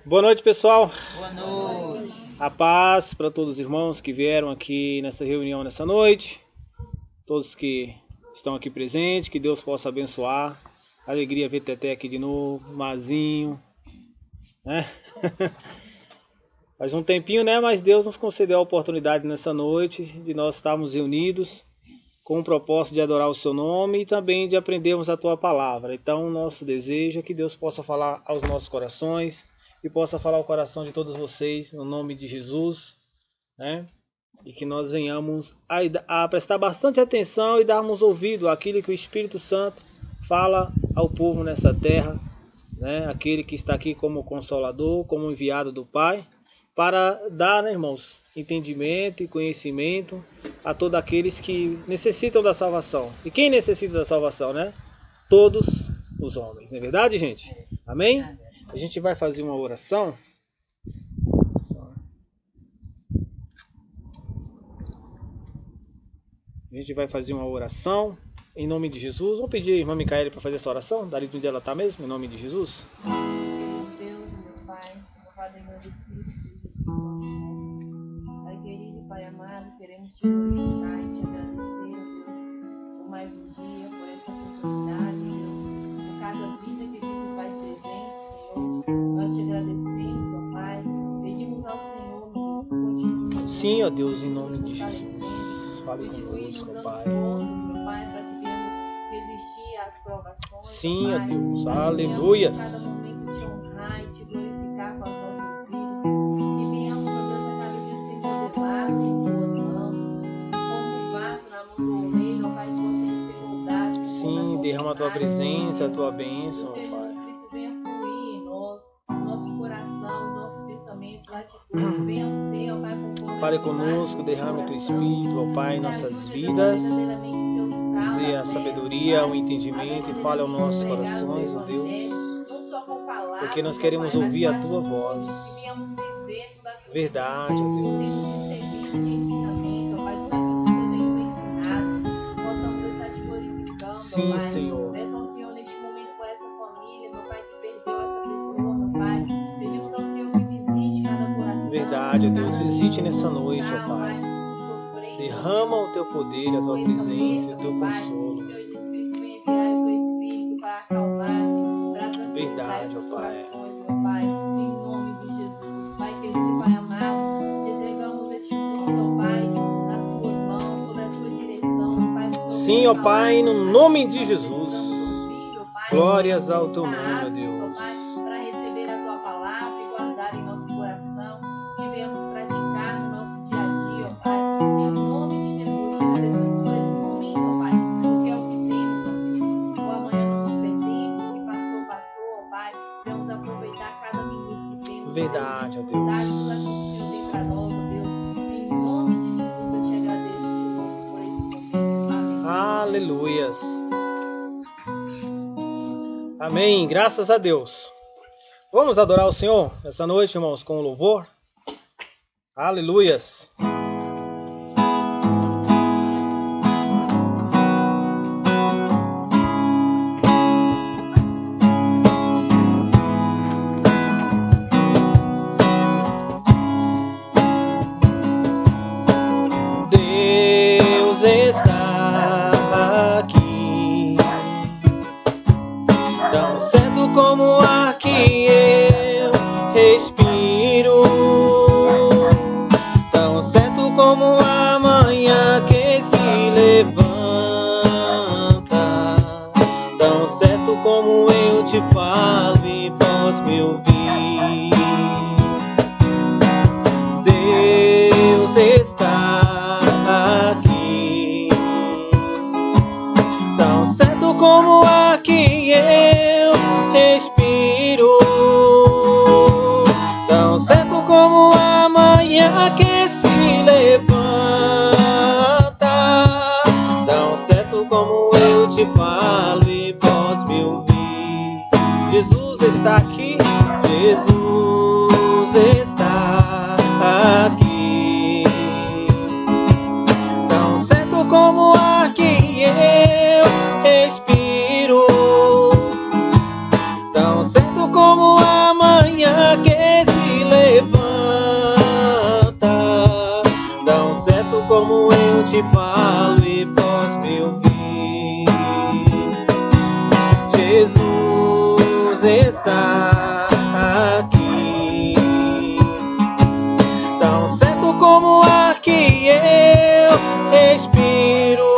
Boa noite, pessoal. Boa noite. A paz para todos os irmãos que vieram aqui nessa reunião nessa noite. Todos que estão aqui presentes, que Deus possa abençoar. Alegria ver Teté aqui de novo, Mazinho, né? Faz um tempinho, né? Mas Deus nos concedeu a oportunidade nessa noite de nós estarmos reunidos com o propósito de adorar o seu nome e também de aprendermos a tua palavra. Então, nosso desejo é que Deus possa falar aos nossos corações e possa falar ao coração de todos vocês, no nome de Jesus, né? E que nós venhamos a prestar bastante atenção e darmos ouvido àquilo que o Espírito Santo fala ao povo nessa terra, né? Aquele que está aqui como consolador, como enviado do Pai, para dar, né, irmãos, entendimento e conhecimento a todos aqueles que necessitam da salvação. E quem necessita da salvação, né? Todos os homens, não é verdade, gente? Amém? A gente vai fazer uma oração. A gente vai fazer uma oração em nome de Jesus. Vou pedir a irmã Micaela para fazer essa oração. Dali onde ela está mesmo, em nome de Jesus. Deus, meu Pai, louvado em nome de Cristo. Pai querido e Pai amado, queremos te glorificar e te agradecer, Deus, por mais um dia, por essa oportunidade, Deus, por cada vida que tu faz presente, Senhor. Nós te agradecemos, ó Pai, pedimos ao Senhor, meu Deus, que continue. Sim, ó Deus, em nome de Jesus. Fale conosco, ó Pai. Meu Pai, para que venhamos resistir às provações. Sim, ó Pai, Deus. para que Aleluia. venhamos a cada momento te honrar e te glorificar com as nossas vidas. Que venhamos, ó Deus, a cada dia ser modelados em tuas mãos, como um vaso na mão do oleiro, ó Pai, que possa ser moldado. Sim, derrama a tua presença, a tua bênção, ó Pai. Cristo venha fluir em nós, no nosso coração, nossos pensamentos, atitudes, venha ser, ó Pai, conforme Fale conosco, derrame o teu Espírito, ó Pai, em nossas vidas. Nos dê a sabedoria, o entendimento e fale aos nossos corações, ó Deus. Porque nós queremos ouvir a tua voz. Verdade, ó Deus. Sim, Senhor. Peço ao Senhor neste momento por essa família, meu Pai, que perdeu essa pessoa, meu Pai. Pedimos ao Senhor que visite cada coração. Verdade, ó Deus. Visite nessa noite, ó Pai. Derrama o teu poder, a tua presença e o teu consolo. Verdade, ó Pai. Sim, ó Pai, no nome de Jesus. Glórias ao teu nome, ó Deus. Para receber a tua palavra e guardar em nosso coração, que venhamos praticar no nosso dia a dia, ó Pai. Em nome de Jesus, te agradecemos por esse momento, ó Pai, porque é o que temos, ó Deus. O amanhã não nos pertence, o que passou, passou, ó Pai. Vamos aproveitar cada minuto que temos. Verdade, ó Deus. Tudo aquilo que o Senhor tem para nós, ó Deus. Em nome de Jesus, eu te agradeço de novo por esse momento. Amém. Aleluias. Amém. Graças a Deus. Vamos adorar o Senhor nessa noite, irmãos, com louvor. Aleluias. Deus está aqui, tão certo como o ar que eu respiro, tão certo como a manhã que se levanta, tão certo como eu te falo e vós me ouvir. Deus está aqui, tão certo como o ar que eu respiro, tão certo como a manhã que se levanta, tão certo como eu te falo e vós me ouvir. Jesus está aqui, Jesus está aqui, tão certo como o ar que eu respiro, tão certo como a manhã te falo e vós me ouvir. Jesus está aqui, tão certo como o ar que eu respiro,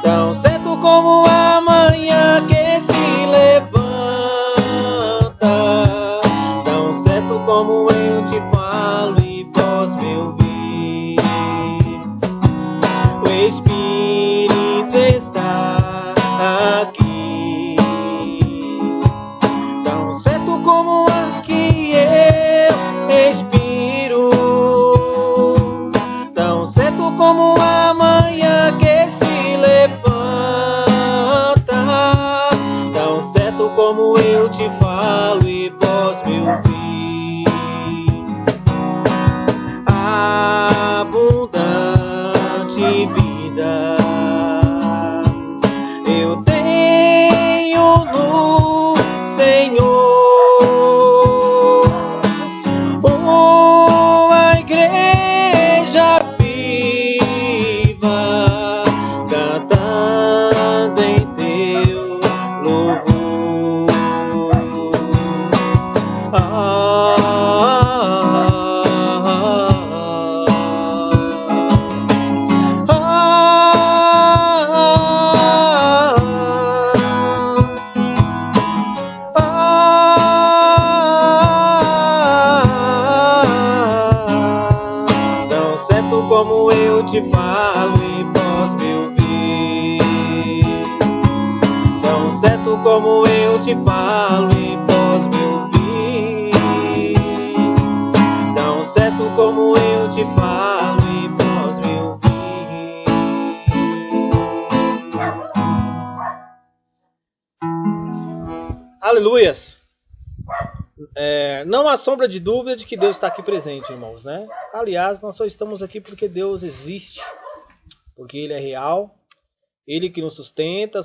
tão certo como a manhã que se levanta, tão certo como eu te falo e vós me ouvir. O Espírito está aqui, tão certo como o ar que eu respiro, tão certo como a manhã que se levanta, tão certo como eu te falo e vós me ouvir. Abundante vida eu tenho no Senhor, uma igreja viva, cantando em teu louvor. Tão certo como eu te falo e vós me ouvir, tão certo como eu te falo e vós me ouvir, tão certo como eu te falo e vós me ouvir. Aleluias! Não há sombra de dúvida de que Deus está aqui presente, irmãos, né? Aliás, nós só estamos aqui porque Deus existe, porque Ele é real, Ele que nos sustenta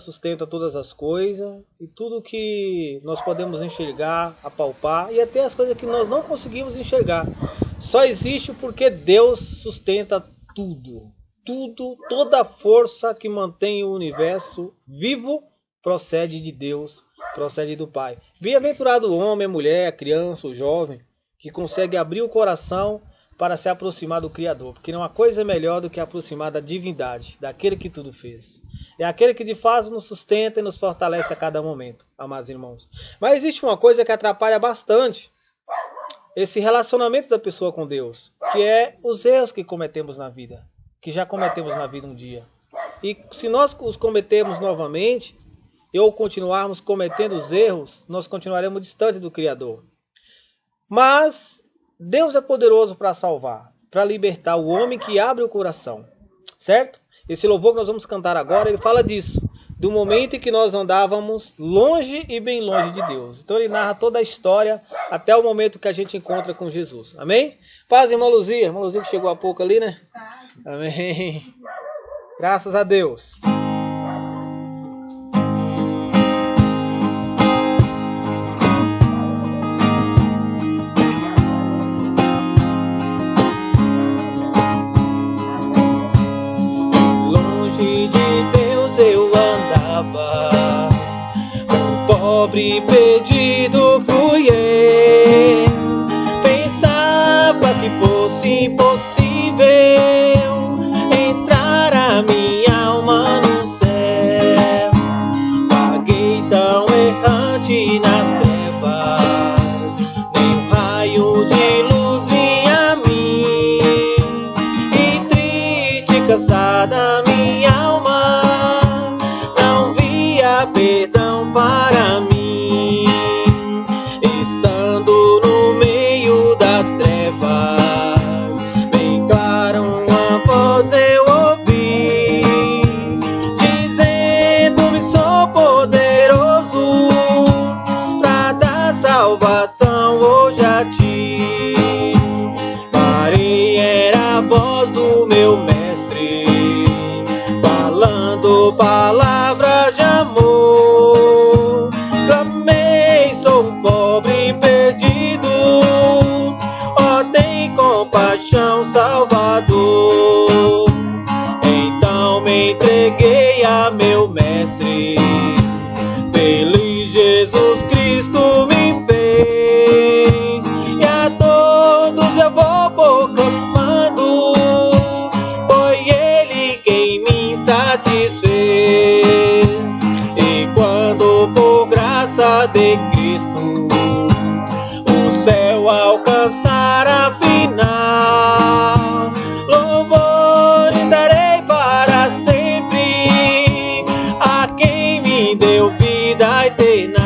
todas as coisas, e tudo que nós podemos enxergar, apalpar, e até as coisas que nós não conseguimos enxergar, só existe porque Deus sustenta tudo. Toda a força que mantém o universo vivo procede de Deus, procede do Pai. Bem-aventurado o homem, a mulher, a criança, o jovem, que consegue abrir o coração para se aproximar do Criador, porque não há coisa melhor do que aproximar da divindade, daquele que tudo fez. É aquele que de fato nos sustenta e nos fortalece a cada momento, amados irmãos. Mas existe uma coisa que atrapalha bastante esse relacionamento da pessoa com Deus, que é os erros que cometemos na vida, que já cometemos na vida um dia. E se nós os cometemos novamente, ou continuarmos cometendo os erros, nós continuaremos distante do Criador. Mas Deus é poderoso para salvar, para libertar o homem que abre o coração, certo? Esse louvor que nós vamos cantar agora, ele fala disso, do momento em que nós andávamos longe e bem longe de Deus. Então ele narra toda a história até o momento que a gente encontra com Jesus. Amém? Paz, irmã Luzia que chegou há pouco ali, né? Amém. Graças a Deus. Pobre perdido fui eu, pensava que fosse impossível entrar a minha alma no céu. Vaguei tão errante nas trevas, nem um raio de luz vinha a mim, e triste, cansada minha alma não via perdão para mim. Estando no meio das trevas, bem claro uma voz eu ouvi, dizendo-me: sou poderoso pra dar salvação hoje a ti. Parei, era a voz do meu mestre, falando palavras de amor. Clamei: sou um pobre perdido, ó, tem compaixão, Salvador. mestre. Feliz Jesus Cristo me fez, e a todos eu vou proclamando, foi Ele quem me satisfez. E quando por graça de Cristo o céu alcançar a final, louvores darei para sempre a quem me deu vida eterna.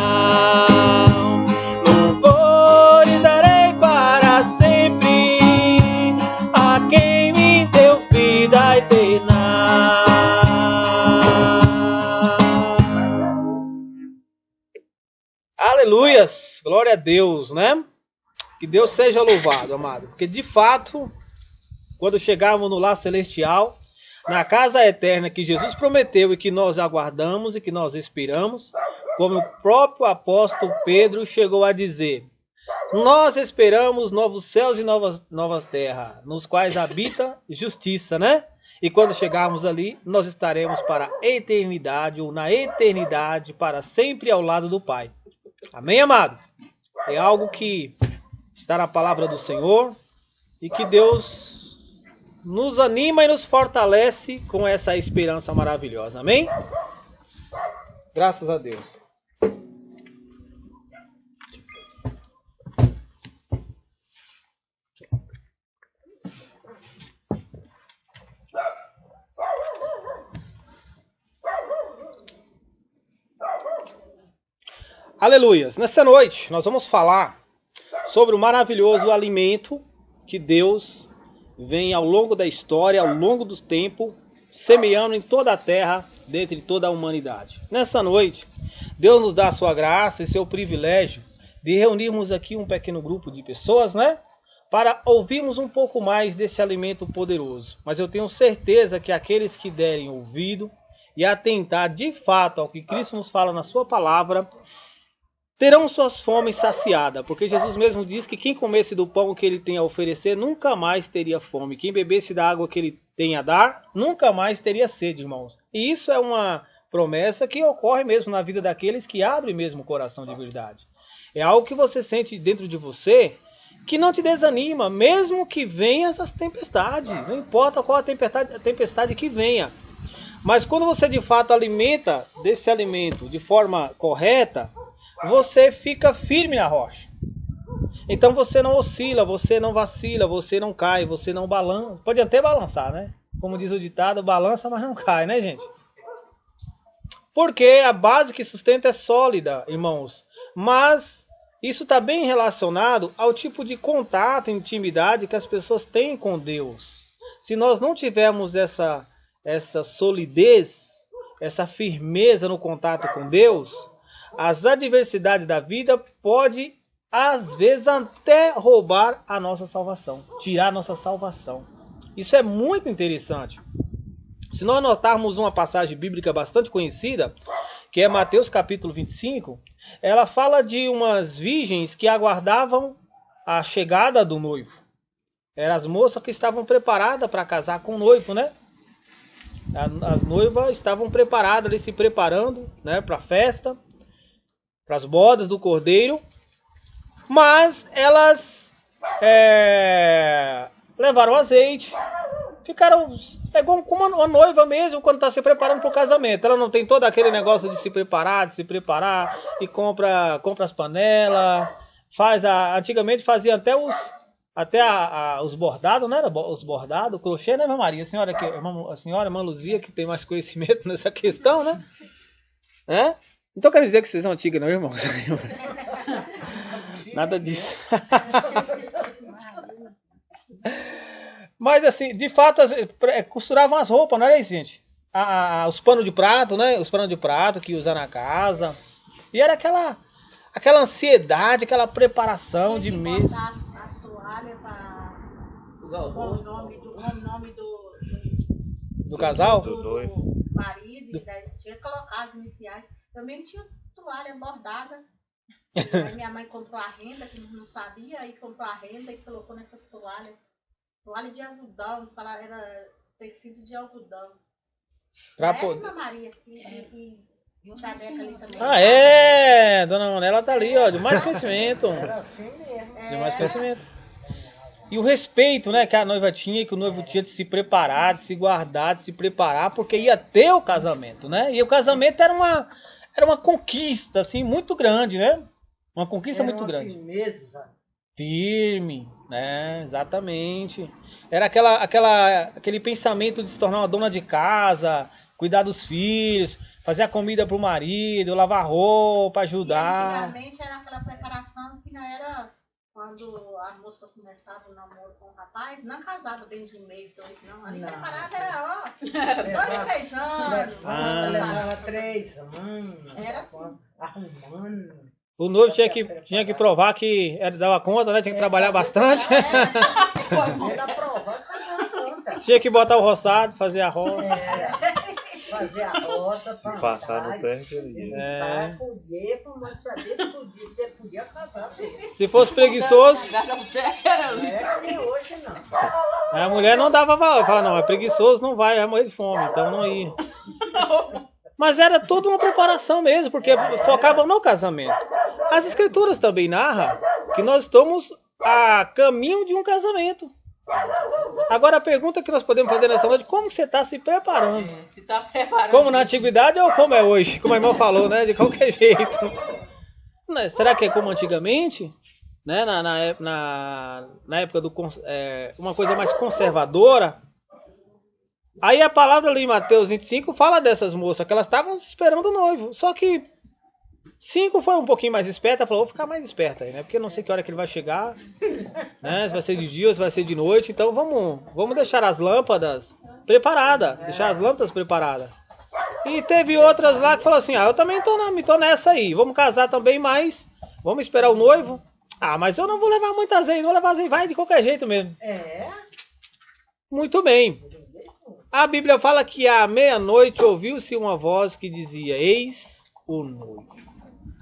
Louvores darei para sempre a quem me deu vida eterna. Aleluias, glória a Deus, né? Que Deus seja louvado, amado. Porque de fato, quando chegarmos no lar celestial, na casa eterna que Jesus prometeu e que nós aguardamos e que nós esperamos, como o próprio apóstolo Pedro chegou a dizer, nós esperamos novos céus e nova terra, nos quais habita justiça, né? E quando chegarmos ali, nós estaremos para a eternidade, ou na eternidade, para sempre ao lado do Pai. Amém, amado? É algo que está na palavra do Senhor e que Deus nos anima e nos fortalece com essa esperança maravilhosa. Amém? Graças a Deus. Aleluias. Nessa noite nós vamos falar sobre o maravilhoso alimento que Deus vem ao longo da história, ao longo do tempo, semeando em toda a terra, dentre toda a humanidade. Nessa noite, Deus nos dá a sua graça e seu privilégio de reunirmos aqui um pequeno grupo de pessoas, né? Para ouvirmos um pouco mais desse alimento poderoso. Mas eu tenho certeza que aqueles que derem ouvido e atentar de fato ao que Cristo nos fala na sua palavra, terão suas fomes saciadas, porque Jesus mesmo diz que quem comesse do pão que ele tem a oferecer nunca mais teria fome. Quem bebesse da água que ele tem a dar, nunca mais teria sede, irmãos. E isso é uma promessa que ocorre mesmo na vida daqueles que abrem mesmo o coração de verdade. É algo que você sente dentro de você que não te desanima, mesmo que venham essas tempestades. Não importa qual a tempestade que venha. Mas quando você de fato alimenta desse alimento de forma correta, você fica firme na rocha. Então você não oscila, você não vacila, você não cai, você não balança. Pode até balançar, né? Como diz o ditado, balança, mas não cai, né, gente? Porque a base que sustenta é sólida, irmãos. Mas isso está bem relacionado ao tipo de contato e intimidade que as pessoas têm com Deus. Se nós não tivermos essa solidez, essa firmeza no contato com Deus, as adversidades da vida podem, às vezes, até roubar a nossa salvação, tirar a nossa salvação. Isso é muito interessante. Se nós notarmos uma passagem bíblica bastante conhecida, que é Mateus capítulo 25, ela fala de umas virgens que aguardavam a chegada do noivo. Eram as moças que estavam preparadas para casar com o noivo, né? As noivas estavam preparadas, ali se preparando, né, para a festa, para as bodas do cordeiro, mas elas levaram azeite, ficaram igual como uma noiva mesmo quando está se preparando para o casamento. Ela não tem todo aquele negócio de se preparar e compra as panelas, antigamente fazia até os bordados, né? Os bordados, o crochê, né, irmã Maria? A senhora, irmã Luzia, que tem mais conhecimento nessa questão, né? Então quer dizer que vocês são antigas, não, irmãos? Nada disso. Mas assim, de fato, costuravam as roupas, não era isso, gente? Os panos de prato, né? Os panos de prato que usa na casa. E era aquela ansiedade, aquela preparação de mês. As toalhas para o nome do casal? Do marido, tinha que colocar as iniciais. Eu mesmo tinha toalha bordada. Aí minha mãe comprou a renda, que não sabia, aí comprou a renda e colocou nessas toalhas. Toalha de algodão, era tecido de algodão. Dona Maria e o Chaveca ali também. Ah, é! Dona Manela tá ali, ó, de mais conhecimento. Era assim mesmo. De mais conhecimento. E o respeito, né, que a noiva tinha, que o noivo tinha de se preparar, de se guardar, de se preparar, porque ia ter o casamento, né? E o casamento era uma conquista, assim, muito grande, né? Uma conquista muito grande. Firmeza. Firme, né? Exatamente. Era aquele pensamento de se tornar uma dona de casa, cuidar dos filhos, fazer a comida pro marido, lavar roupa, ajudar. Antigamente era aquela preparação que não era quando a moça começava o namoro com o rapaz, não casava dentro de um mês, 2, não. Ali preparava era, ó, 2, 3 anos. Levava 3 anos. Era assim. Arrumando. O noivo tinha que provar que dava conta, né? Tinha que trabalhar bastante. Era provar, você dava conta. Tinha que botar o roçado, fazer a roça. Fazer a roça, Se passar no teste, Podia, por mais saber, você podia casar mesmo. Se fosse preguiçoso, E hoje não. a mulher não dava valor. Fala, não, é preguiçoso, não vai morrer de fome, então não ia. Mas era toda uma preparação mesmo, porque focavam no casamento. As escrituras também narram que nós estamos a caminho de um casamento. Agora a pergunta que nós podemos fazer nessa noite, como você está se preparando? Se tá preparando. Como na antiguidade ou como é hoje? Como a irmã falou, né? De qualquer jeito. Será que é como antigamente? Né? Na época do uma coisa mais conservadora. Aí a palavra ali em Mateus 25 fala dessas moças, que elas estavam esperando o noivo. Só que 5 foi um pouquinho mais esperta, falou, vou ficar mais esperta aí, né? Porque eu não sei que hora que ele vai chegar, né? Se vai ser de dia ou se vai ser de noite. Então vamos deixar as lâmpadas preparadas. Deixar as lâmpadas preparadas. E teve outras lá que falaram assim, eu também tô nessa aí. Vamos casar também, mas vamos esperar o noivo. Mas eu não vou levar muito azeite, vou levar azeite, vai de qualquer jeito mesmo. Muito bem. A Bíblia fala que à meia-noite ouviu-se uma voz que dizia, eis o noivo.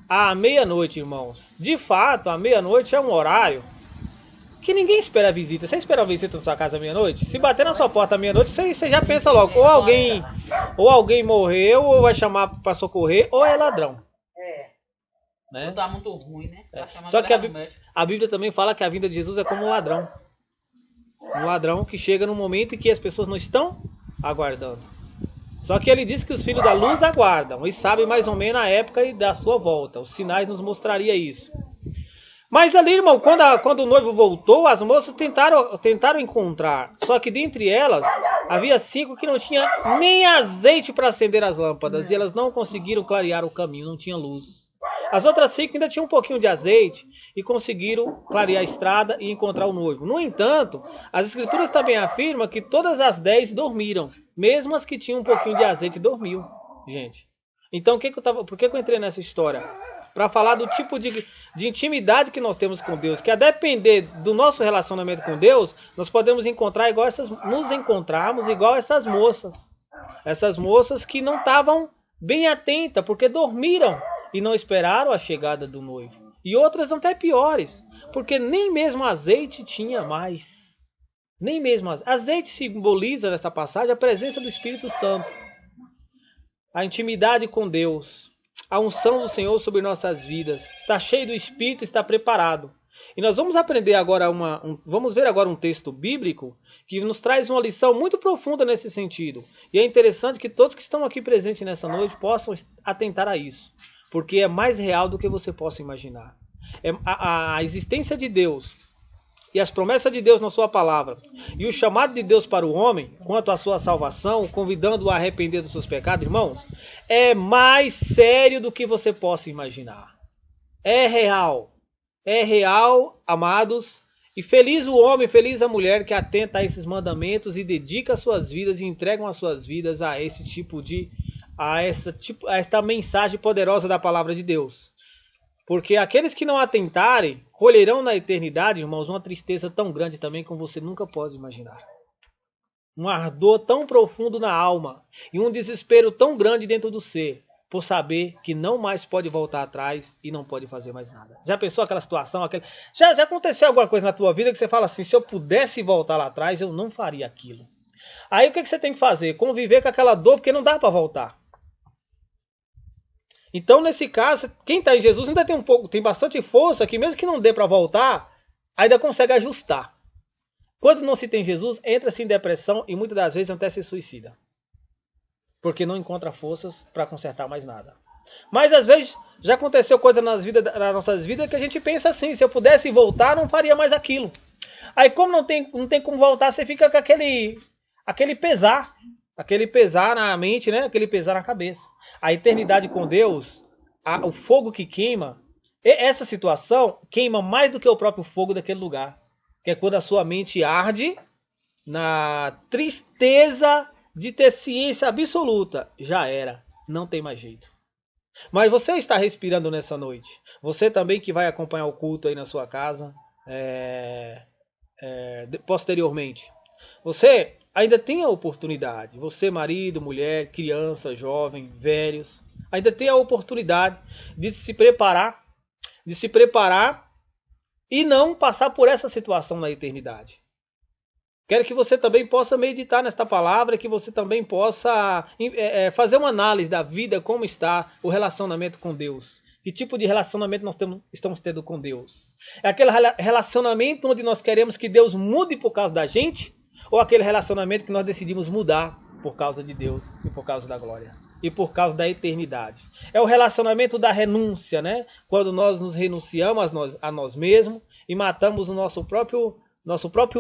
À meia-noite, irmãos. De fato, a meia-noite é um horário que ninguém espera a visita. Você espera a visita na sua casa à meia-noite? Se bater na sua porta à meia-noite, você já pensa logo, ou alguém morreu, ou vai chamar para socorrer, ou é ladrão. Né? Não tá muito ruim, né? Só que a Bíblia também fala que a vinda de Jesus é como um ladrão. Um ladrão que chega no momento em que as pessoas não estão aguardando. Só que ele diz que os filhos da luz aguardam e sabem mais ou menos a época da sua volta. Os sinais nos mostraria isso. Mas ali, irmão, quando o noivo voltou, as moças tentaram encontrar. Só que dentre elas, havia 5 que não tinham nem azeite para acender as lâmpadas. E elas não conseguiram clarear o caminho, não tinha luz. As outras 5 ainda tinham um pouquinho de azeite e conseguiram clarear a estrada e encontrar o noivo. No entanto, as escrituras também afirmam que todas as 10 dormiram. Mesmo as que tinham um pouquinho de azeite dormiu, gente. Então, por que eu entrei nessa história? Para falar do tipo de intimidade que nós temos com Deus. Que a depender do nosso relacionamento com Deus, nós podemos nos encontrarmos igual essas moças. Essas moças que não estavam bem atentas, porque dormiram e não esperaram a chegada do noivo. E outras até piores, porque nem mesmo azeite tinha mais. Nem mesmo azeite simboliza nesta passagem a presença do Espírito Santo. A intimidade com Deus. A unção do Senhor sobre nossas vidas. Está cheio do Espírito, está preparado. E nós vamos aprender agora vamos ver agora um texto bíblico que nos traz uma lição muito profunda nesse sentido. E é interessante que todos que estão aqui presentes nessa noite possam atentar a isso. Porque é mais real do que você possa imaginar. A existência de Deus e as promessas de Deus na sua palavra e o chamado de Deus para o homem quanto à sua salvação, convidando-o a arrepender dos seus pecados, irmãos, é mais sério do que você possa imaginar. É real, amados, e feliz o homem, feliz a mulher que atenta a esses mandamentos e dedica as suas vidas e entregam as suas vidas a esta mensagem poderosa da palavra de Deus. Porque aqueles que não atentarem, colherão na eternidade, irmãos, uma tristeza tão grande também como você nunca pode imaginar. Um ardor tão profundo na alma e um desespero tão grande dentro do ser, por saber que não mais pode voltar atrás e não pode fazer mais nada. Já pensou aquela situação? Já aconteceu alguma coisa na tua vida que você fala assim, se eu pudesse voltar lá atrás, eu não faria aquilo. Aí o que você tem que fazer? Conviver com aquela dor, porque não dá para voltar. Então, nesse caso, quem está em Jesus ainda tem bastante força, que mesmo que não dê para voltar, ainda consegue ajustar. Quando não se tem Jesus, entra-se em depressão e muitas das vezes até se suicida. Porque não encontra forças para consertar mais nada. Mas às vezes já aconteceu coisa nas nossas vidas que a gente pensa assim, se eu pudesse voltar, não faria mais aquilo. Aí como não tem como voltar, você fica com aquele pesar na mente, né? Aquele pesar na cabeça. A eternidade com Deus, o fogo que queima, essa situação queima mais do que o próprio fogo daquele lugar. Que é quando a sua mente arde na tristeza de ter ciência absoluta. Já era, não tem mais jeito. Mas você está respirando nessa noite. Você também que vai acompanhar o culto aí na sua casa, posteriormente. Você ainda tem a oportunidade. Você, marido, mulher, criança, jovem, velhos, ainda tem a oportunidade de se preparar e não passar por essa situação na eternidade. Quero que você também possa meditar nesta palavra, que você também possa fazer uma análise da vida, como está o relacionamento com Deus. Que tipo de relacionamento nós estamos tendo com Deus? É aquele relacionamento onde nós queremos que Deus mude por causa da gente? Ou aquele relacionamento que nós decidimos mudar por causa de Deus e por causa da glória? E por causa da eternidade. É o relacionamento da renúncia, né? Quando nós nos renunciamos a nós mesmos e matamos o nosso próprio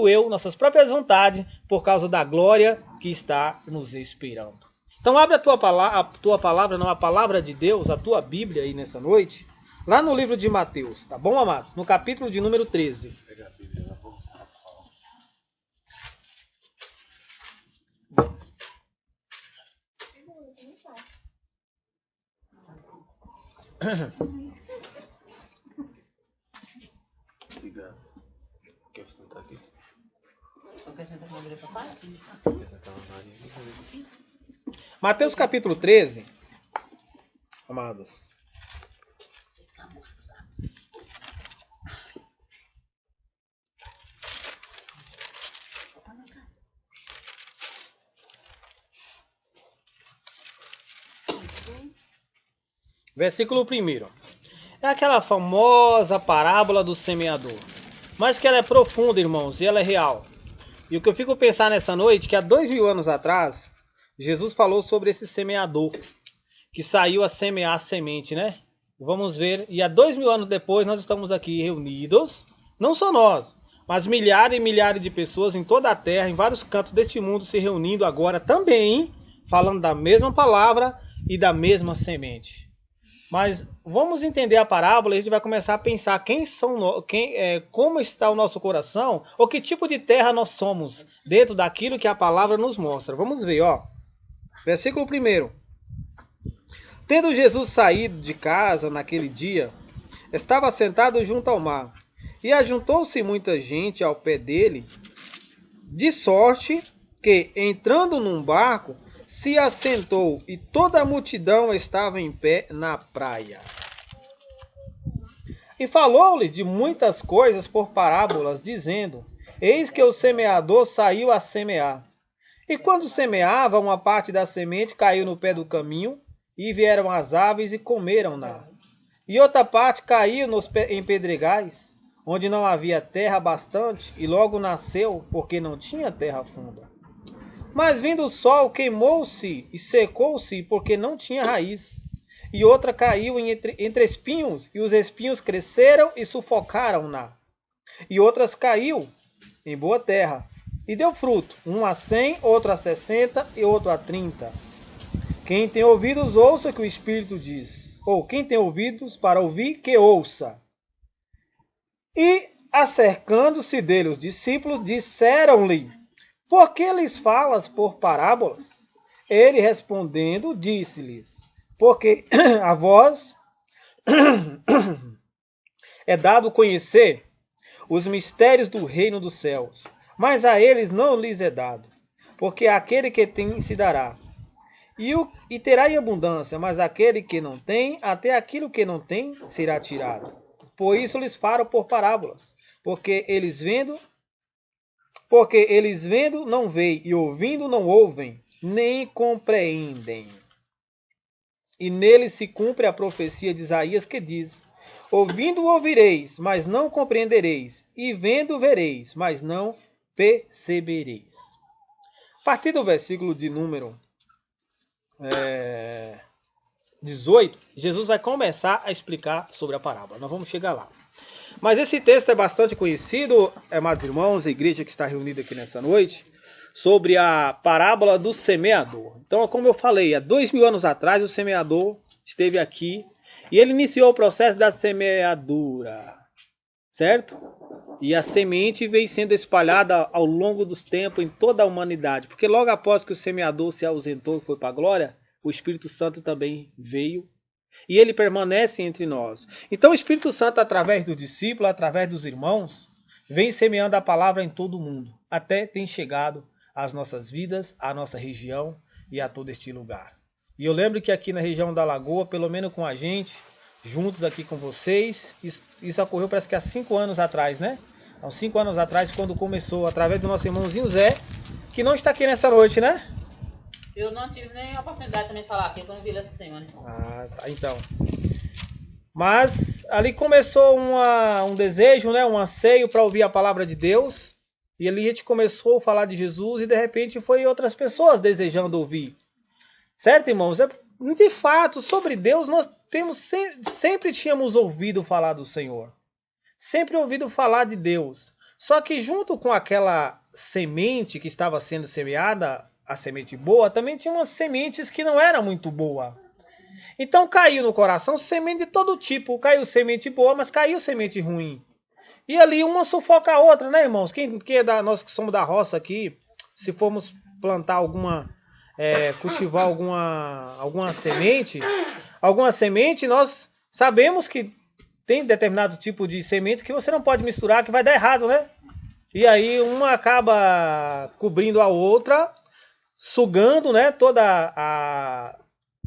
eu, nossas próprias vontades, por causa da glória que está nos esperando. Então abre a tua palavra, não a palavra de Deus, a tua Bíblia aí nessa noite, lá no livro de Mateus, tá bom, amados? No capítulo de número 13. Mateus capítulo 13, amados. Versículo 1. É aquela famosa parábola do semeador. Mas que ela é profunda, irmãos, e ela é real. E o que eu fico pensando nessa noite, que há 2000 anos atrás, Jesus falou sobre esse semeador, que saiu a semear a semente, né? Vamos ver, e há 2000 anos depois nós estamos aqui reunidos, não só nós, mas milhares e milhares de pessoas em toda a terra, em vários cantos deste mundo, se reunindo agora também, falando da mesma palavra e da mesma semente. Mas vamos entender a parábola e a gente vai começar a pensar como está o nosso coração, ou que tipo de terra nós somos, dentro daquilo que a palavra nos mostra. Vamos ver, ó. Versículo 1. Tendo Jesus saído de casa naquele dia, estava sentado junto ao mar, e ajuntou-se muita gente ao pé dele, de sorte que, entrando num barco, se assentou e toda a multidão estava em pé na praia. E falou-lhe de muitas coisas por parábolas, dizendo: Eis que o semeador saiu a semear. E quando semeava, uma parte da semente caiu no pé do caminho, e vieram as aves e comeram-na. E outra parte caiu em pedregais, onde não havia terra bastante, e logo nasceu, porque não tinha terra funda. Mas vindo o sol, queimou-se e secou-se, porque não tinha raiz. E outra caiu entre espinhos, e os espinhos cresceram e sufocaram-na. E outras caiu em boa terra, e deu fruto, um a 100, outro a 60 e outro a 30. Quem tem ouvidos, ouça o que o Espírito diz. Ou quem tem ouvidos para ouvir, que ouça. E, acercando-se dele os discípulos, disseram-lhe: Por que lhes falas por parábolas? Ele respondendo, disse-lhes: Porque a vós é dado conhecer os mistérios do reino dos céus, mas a eles não lhes é dado, porque aquele que tem se dará, e terá em abundância, mas aquele que não tem, até aquilo que não tem será tirado. Por isso lhes falo por parábolas, porque eles vendo Porque eles vendo não veem e ouvindo não ouvem, nem compreendem. E nele se cumpre a profecia de Isaías que diz: ouvindo ouvireis, mas não compreendereis, e vendo vereis, mas não percebereis. A partir do versículo de número 18, Jesus vai começar a explicar sobre a parábola. Nós vamos chegar lá. Mas esse texto é bastante conhecido, amados irmãos, a igreja que está reunida aqui nessa noite, sobre a parábola do semeador. Então, como eu falei, há 2000 anos atrás, o semeador esteve aqui e ele iniciou o processo da semeadura, certo? E a semente veio sendo espalhada ao longo dos tempos em toda a humanidade, porque logo após que o semeador se ausentou e foi para a glória, o Espírito Santo também veio e ele permanece entre nós. Então o Espírito Santo, através do discípulo, através dos irmãos, vem semeando a palavra em todo o mundo, até tem chegado às nossas vidas, à nossa região e a todo este lugar. E eu lembro que aqui na região da Lagoa, pelo menos com a gente, juntos aqui com vocês, isso ocorreu parece que há 5 anos atrás, né? Há 5 anos atrás, quando começou, através do nosso irmãozinho Zé, que não está aqui nessa noite, né? Eu não tive nem a oportunidade também de falar aqui, eu não vi essa semana. Ah, tá, então. Mas ali começou um desejo, né? Um anseio para ouvir a palavra de Deus. E ali a gente começou a falar de Jesus e de repente foi outras pessoas desejando ouvir. Certo, irmãos? De fato, sobre Deus nós sempre tínhamos ouvido falar do Senhor. Sempre ouvido falar de Deus. Só que junto com aquela semente que estava sendo semeada, a semente boa, também tinha umas sementes que não eram muito boas. Então caiu no coração semente de todo tipo. Caiu semente boa, mas caiu semente ruim. E ali uma sufoca a outra, né, irmãos? Nós que somos da roça aqui, se formos plantar cultivar alguma semente, nós sabemos que tem determinado tipo de semente que você não pode misturar, que vai dar errado, né? E aí uma acaba cobrindo a outra, sugando, né,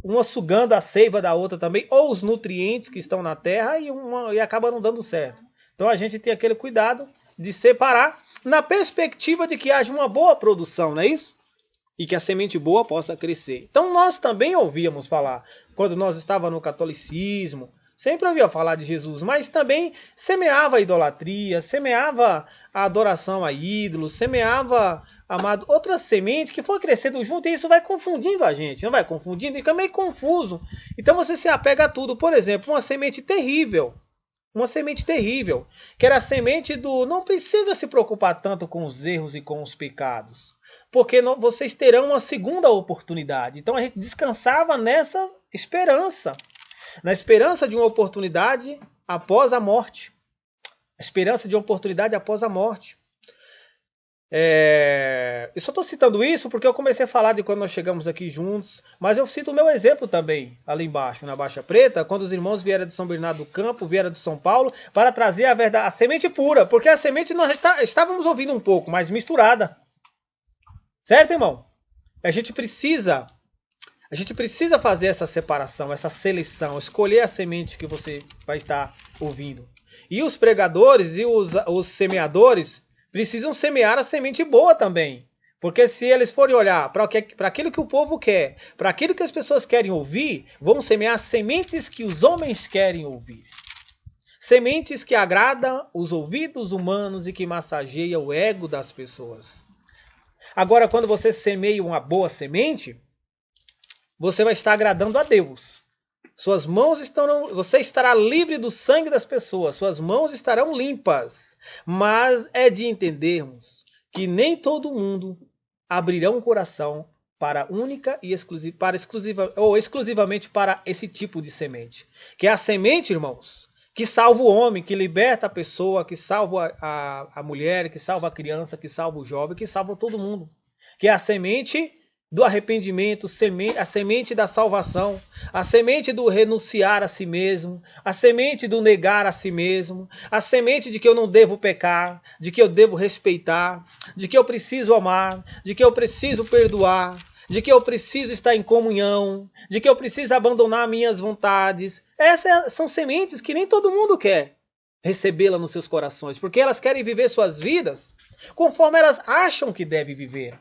uma sugando a seiva da outra também, ou os nutrientes que estão na terra, e acaba não dando certo. Então a gente tem aquele cuidado de separar na perspectiva de que haja uma boa produção, não é isso? E que a semente boa possa crescer. Então nós também ouvíamos falar, quando nós estávamos no catolicismo, sempre ouvia falar de Jesus, mas também semeava a idolatria, semeava a adoração a ídolos, semeava, amado, outra semente que foi crescendo junto, e isso vai confundindo a gente, não vai confundindo, fica meio confuso. Então você se apega a tudo. Por exemplo, uma semente terrível, que era a semente do não precisa se preocupar tanto com os erros e com os pecados, porque vocês terão uma segunda oportunidade. Então a gente descansava nessa esperança, na esperança de uma oportunidade após a morte. A esperança de uma oportunidade após a morte. Eu só estou citando isso porque eu comecei a falar de quando nós chegamos aqui juntos, mas eu cito o meu exemplo também, ali embaixo, na Baixa Preta, quando os irmãos vieram de São Bernardo do Campo, vieram de São Paulo, para trazer a verdade, a semente pura, porque a semente nós estávamos ouvindo um pouco, mas misturada. Certo, irmão? A gente precisa fazer essa separação, essa seleção, escolher a semente que você vai estar ouvindo. E os pregadores e os semeadores precisam semear a semente boa também. Porque se eles forem olhar para aquilo que o povo quer, para aquilo que as pessoas querem ouvir, vão semear sementes que os homens querem ouvir. Sementes que agradam os ouvidos humanos e que massageiam o ego das pessoas. Agora, quando você semeia uma boa semente, você vai estar agradando a Deus. Suas mãos você estará livre do sangue das pessoas, suas mãos estarão limpas. Mas é de entendermos que nem todo mundo abrirá um coração para única e exclusivamente para esse tipo de semente. Que é a semente, irmãos, que salva o homem, que liberta a pessoa, que salva a mulher, que salva a criança, que salva o jovem, que salva todo mundo. Que é a semente do arrependimento, a semente da salvação, a semente do renunciar a si mesmo, a semente do negar a si mesmo, a semente de que eu não devo pecar, de que eu devo respeitar, de que eu preciso amar, de que eu preciso perdoar, de que eu preciso estar em comunhão, de que eu preciso abandonar minhas vontades. Essas são sementes que nem todo mundo quer. recebê-la nos seus corações, porque elas querem viver suas vidas conforme elas acham que devem viver.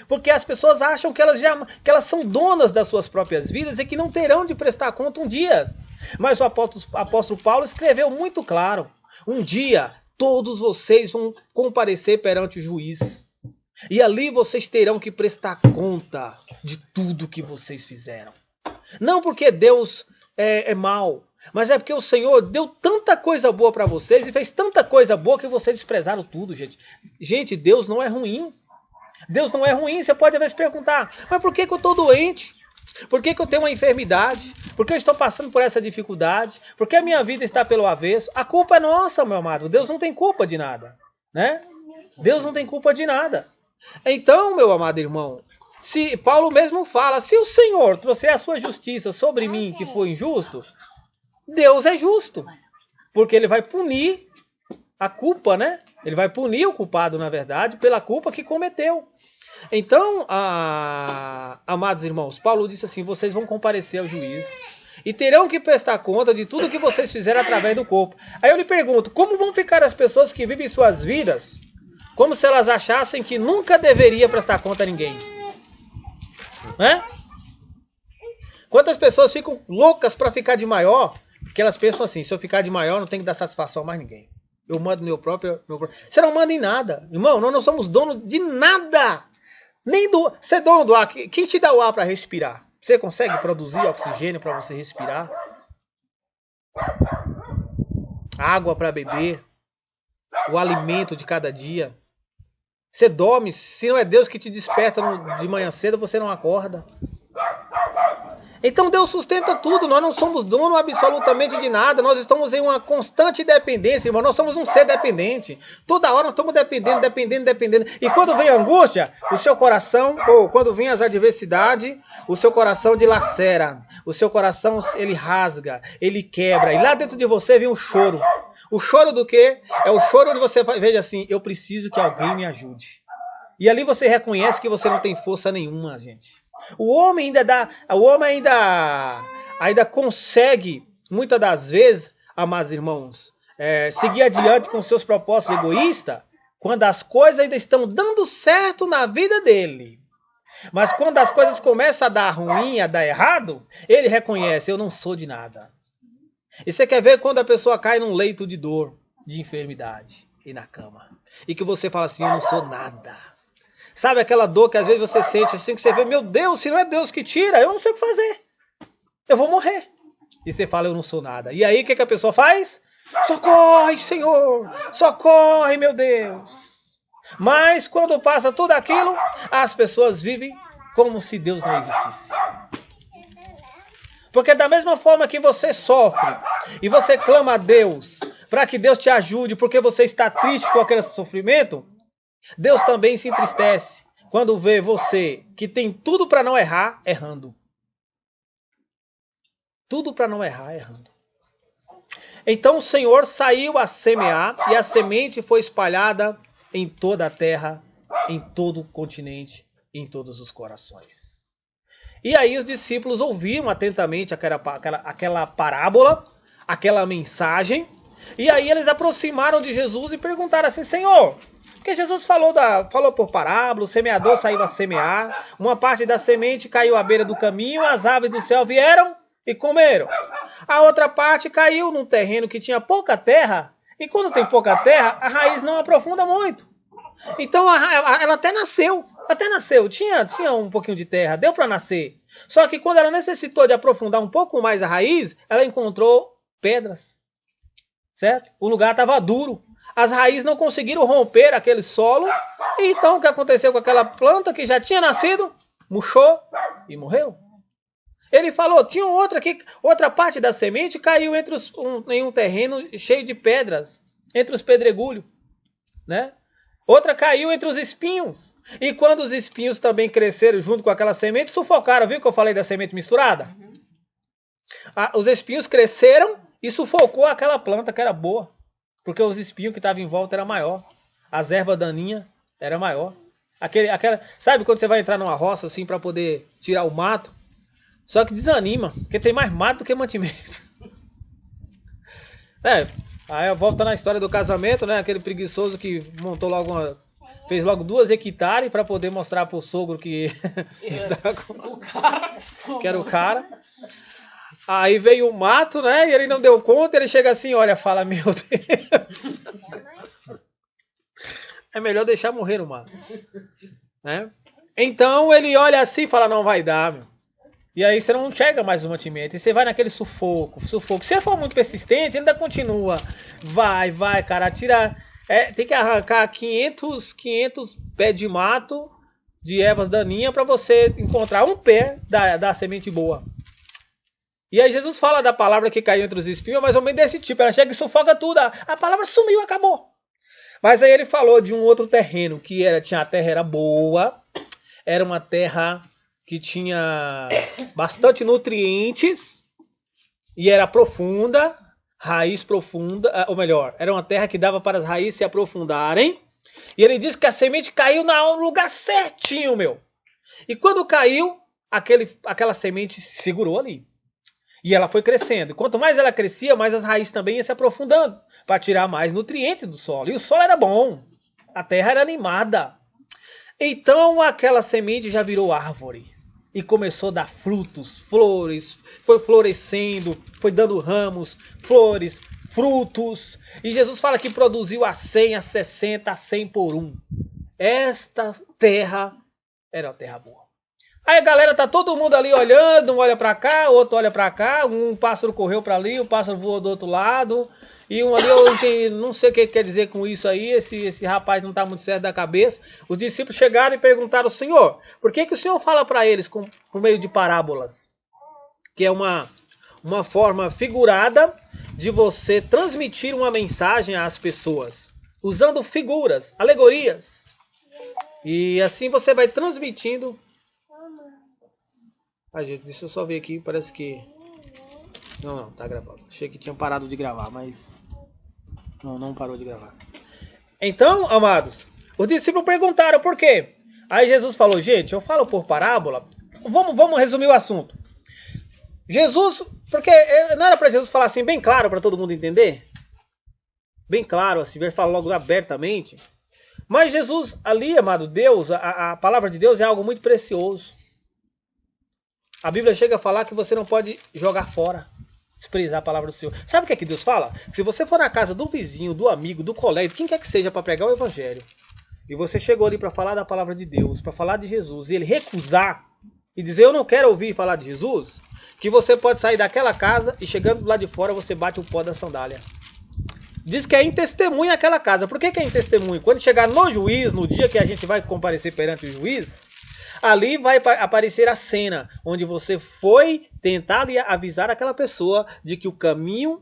Porque as pessoas acham que elas são donas das suas próprias vidas e que não terão de prestar conta um dia. Mas o apóstolo Paulo escreveu muito claro: um dia todos vocês vão comparecer perante o juiz. E ali vocês terão que prestar conta de tudo que vocês fizeram. Não porque Deus é mau, mas é porque o Senhor deu tanta coisa boa para vocês e fez tanta coisa boa que vocês desprezaram tudo, gente. Gente, Deus não é ruim. Deus não é ruim. Você pode às vezes perguntar: mas por que eu estou doente? Por que eu tenho uma enfermidade? Por que eu estou passando por essa dificuldade? Por que a minha vida está pelo avesso? A culpa é nossa, meu amado. Deus não tem culpa de nada, né? Deus não tem culpa de nada. Então, meu amado irmão, se Paulo mesmo fala: se o Senhor trouxer a sua justiça sobre mim que foi injusto, Deus é justo, porque ele vai punir a culpa, né? Ele vai punir o culpado, na verdade, pela culpa que cometeu. Então, amados irmãos, Paulo disse assim: vocês vão comparecer ao juiz e terão que prestar conta de tudo que vocês fizeram através do corpo. Aí eu lhe pergunto: como vão ficar as pessoas que vivem suas vidas como se elas achassem que nunca deveria prestar conta a ninguém? Né? Quantas pessoas ficam loucas para ficar de maior, porque elas pensam assim: se eu ficar de maior, não tenho que dar satisfação a mais ninguém. Eu mando meu próprio. Você não manda em nada. Irmão, nós não somos donos de nada. Nem do. Você é dono do ar. Quem te dá o ar para respirar? Você consegue produzir oxigênio para você respirar? Água para beber? O alimento de cada dia? Você dorme. Se não é Deus que te desperta de manhã cedo, você não acorda. Então Deus sustenta tudo. Nós não somos dono absolutamente de nada. Nós estamos em uma constante dependência, irmão. Nós somos um ser dependente. Toda hora nós estamos dependendo. E quando vem a angústia, o seu coração, ou quando vem as adversidades, o seu coração dilacera. O seu coração, ele rasga, ele quebra. E lá dentro de você vem um choro. O choro do quê? É o choro onde você veja assim: eu preciso que alguém me ajude. E ali você reconhece que você não tem força nenhuma, gente. O homem ainda consegue, muitas das vezes, amados irmãos, seguir adiante com seus propósitos egoístas, quando as coisas ainda estão dando certo na vida dele. Mas quando as coisas começam a dar ruim, a dar errado, ele reconhece: eu não sou de nada. E você quer ver quando a pessoa cai num leito de dor, de enfermidade, e na cama, e que você fala assim: eu não sou nada. Sabe aquela dor que às vezes você sente assim, que você vê: meu Deus, se não é Deus que tira, eu não sei o que fazer. Eu vou morrer. E você fala: eu não sou nada. E aí o que a pessoa faz? Socorre, Senhor! Socorre, meu Deus! Mas quando passa tudo aquilo, as pessoas vivem como se Deus não existisse. Porque da mesma forma que você sofre e você clama a Deus para que Deus te ajude porque você está triste com aquele sofrimento, Deus também se entristece quando vê você, que tem tudo para não errar, errando. Tudo para não errar, errando. Então o Senhor saiu a semear e a semente foi espalhada em toda a terra, em todo o continente, em todos os corações. E aí os discípulos ouviram atentamente aquela parábola, aquela mensagem, e aí eles aproximaram de Jesus e perguntaram assim: Senhor, porque Jesus falou por parábola, o semeador saiu a semear, uma parte da semente caiu à beira do caminho, as aves do céu vieram e comeram. A outra parte caiu num terreno que tinha pouca terra, e quando tem pouca terra, a raiz não aprofunda muito. Então ela até nasceu, tinha um pouquinho de terra, deu para nascer. Só que quando ela necessitou de aprofundar um pouco mais a raiz, ela encontrou pedras, certo? O lugar estava duro. As raízes não conseguiram romper aquele solo. E então o que aconteceu com aquela planta que já tinha nascido? Murchou e morreu. Ele falou: tinha outra parte da semente caiu em um terreno cheio de pedras, entre os pedregulhos, né? Outra caiu entre os espinhos. E quando os espinhos também cresceram junto com aquela semente, sufocaram. Viu que eu falei da semente misturada? Os espinhos cresceram e sufocou aquela planta que era boa. Porque os espinhos que estavam em volta era maior. As ervas daninhas era maior. Sabe quando você vai entrar numa roça assim para poder tirar o mato? Só que desanima, porque tem mais mato do que mantimento. Aí volta na história do casamento, né? Aquele preguiçoso que montou logo fez logo 2 hectares para poder mostrar pro sogro que que era o cara. Aí veio o mato, né? E ele não deu conta, ele chega assim, olha, fala, meu Deus. É melhor deixar morrer no mato. Né? Então ele olha assim e fala, não vai dar, meu. E aí você não enxerga mais o mantimento. E você vai naquele sufoco. Se você for muito persistente, ainda continua. Vai, cara. Tem que arrancar 500 pés de mato de ervas daninhas para você encontrar um pé da semente boa. E aí Jesus fala da palavra que caiu entre os espinhos, mais ou menos desse tipo. Ela chega e sufoca tudo. A palavra sumiu, acabou. Mas aí ele falou de um outro terreno, a terra era boa. Era uma terra que tinha bastante nutrientes e era profunda, raiz profunda, ou melhor, era uma terra que dava para as raízes se aprofundarem. E ele disse que a semente caiu no lugar certinho, meu. E quando caiu, aquela semente se segurou ali. E ela foi crescendo. E quanto mais ela crescia, mais as raízes também iam se aprofundando, para tirar mais nutrientes do solo. E o solo era bom, a terra era animada. Então aquela semente já virou árvore. E começou a dar frutos, flores, foi florescendo, foi dando ramos, flores, frutos. E Jesus fala que produziu a 100, a 60, a 100 por 1. Esta terra era uma terra boa. Aí a galera tá todo mundo ali olhando, um olha para cá, outro olha para cá, um pássaro correu para ali, o pássaro voou do outro lado. E um ali, eu não sei o que quer dizer com isso aí, esse rapaz não está muito certo da cabeça. Os discípulos chegaram e perguntaram, Senhor, por que o Senhor fala para eles por meio de parábolas? Que é uma forma figurada de você transmitir uma mensagem às pessoas, usando figuras, alegorias. E assim você vai transmitindo... Ai, gente, deixa eu só ver aqui, parece que... Não, tá gravando. Achei que tinha parado de gravar, mas... Não parou de gravar. Então, amados, os discípulos perguntaram por quê. Aí Jesus falou, gente, eu falo por parábola. Vamos resumir o assunto. Jesus, porque não era para Jesus falar assim, bem claro, para todo mundo entender? Bem claro, assim, vai falar logo abertamente. Mas Jesus, ali, amado, Deus, a palavra de Deus é algo muito precioso. A Bíblia chega a falar que você não pode jogar fora, desprezar a palavra do Senhor. Sabe o que é que Deus fala? Que se você for na casa do vizinho, do amigo, do colega, quem quer que seja para pregar o evangelho, e você chegou ali para falar da palavra de Deus, para falar de Jesus, e ele recusar e dizer eu não quero ouvir falar de Jesus, que você pode sair daquela casa e chegando lá de fora você bate o pó da sandália. Diz que é em testemunho aquela casa. Por que é em testemunho? Quando chegar no juiz, no dia que a gente vai comparecer perante o juiz, ali vai aparecer a cena onde você foi tentar avisar aquela pessoa de que o caminho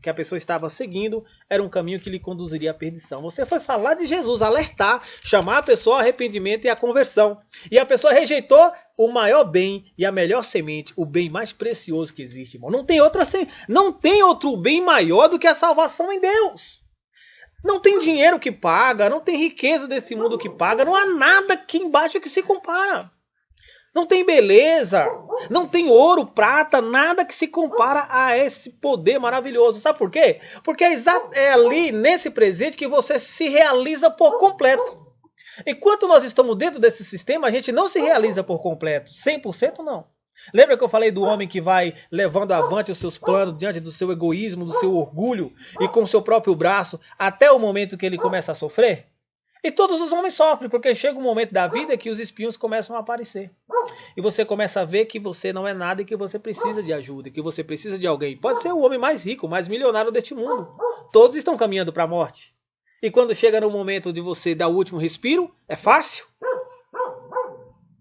que a pessoa estava seguindo era um caminho que lhe conduziria à perdição. Você foi falar de Jesus, alertar, chamar a pessoa ao arrependimento e à conversão. E a pessoa rejeitou o maior bem e a melhor semente, o bem mais precioso que existe, irmão. Não tem outro bem maior do que a salvação em Deus. Não tem dinheiro que paga, não tem riqueza desse mundo que paga, não há nada aqui embaixo que se compara. Não tem beleza, não tem ouro, prata, nada que se compara a esse poder maravilhoso. Sabe por quê? Porque é ali, nesse presente, que você se realiza por completo. Enquanto nós estamos dentro desse sistema, a gente não se realiza por completo. 100% não. Lembra que eu falei do homem que vai levando avante os seus planos diante do seu egoísmo, do seu orgulho e com o seu próprio braço até o momento que ele começa a sofrer? E todos os homens sofrem, porque chega um momento da vida que os espinhos começam a aparecer. E você começa a ver que você não é nada e que você precisa de ajuda, e que você precisa de alguém. Pode ser o homem mais rico, mais milionário deste mundo. Todos estão caminhando para a morte. E quando chega no momento de você dar o último respiro, é fácil?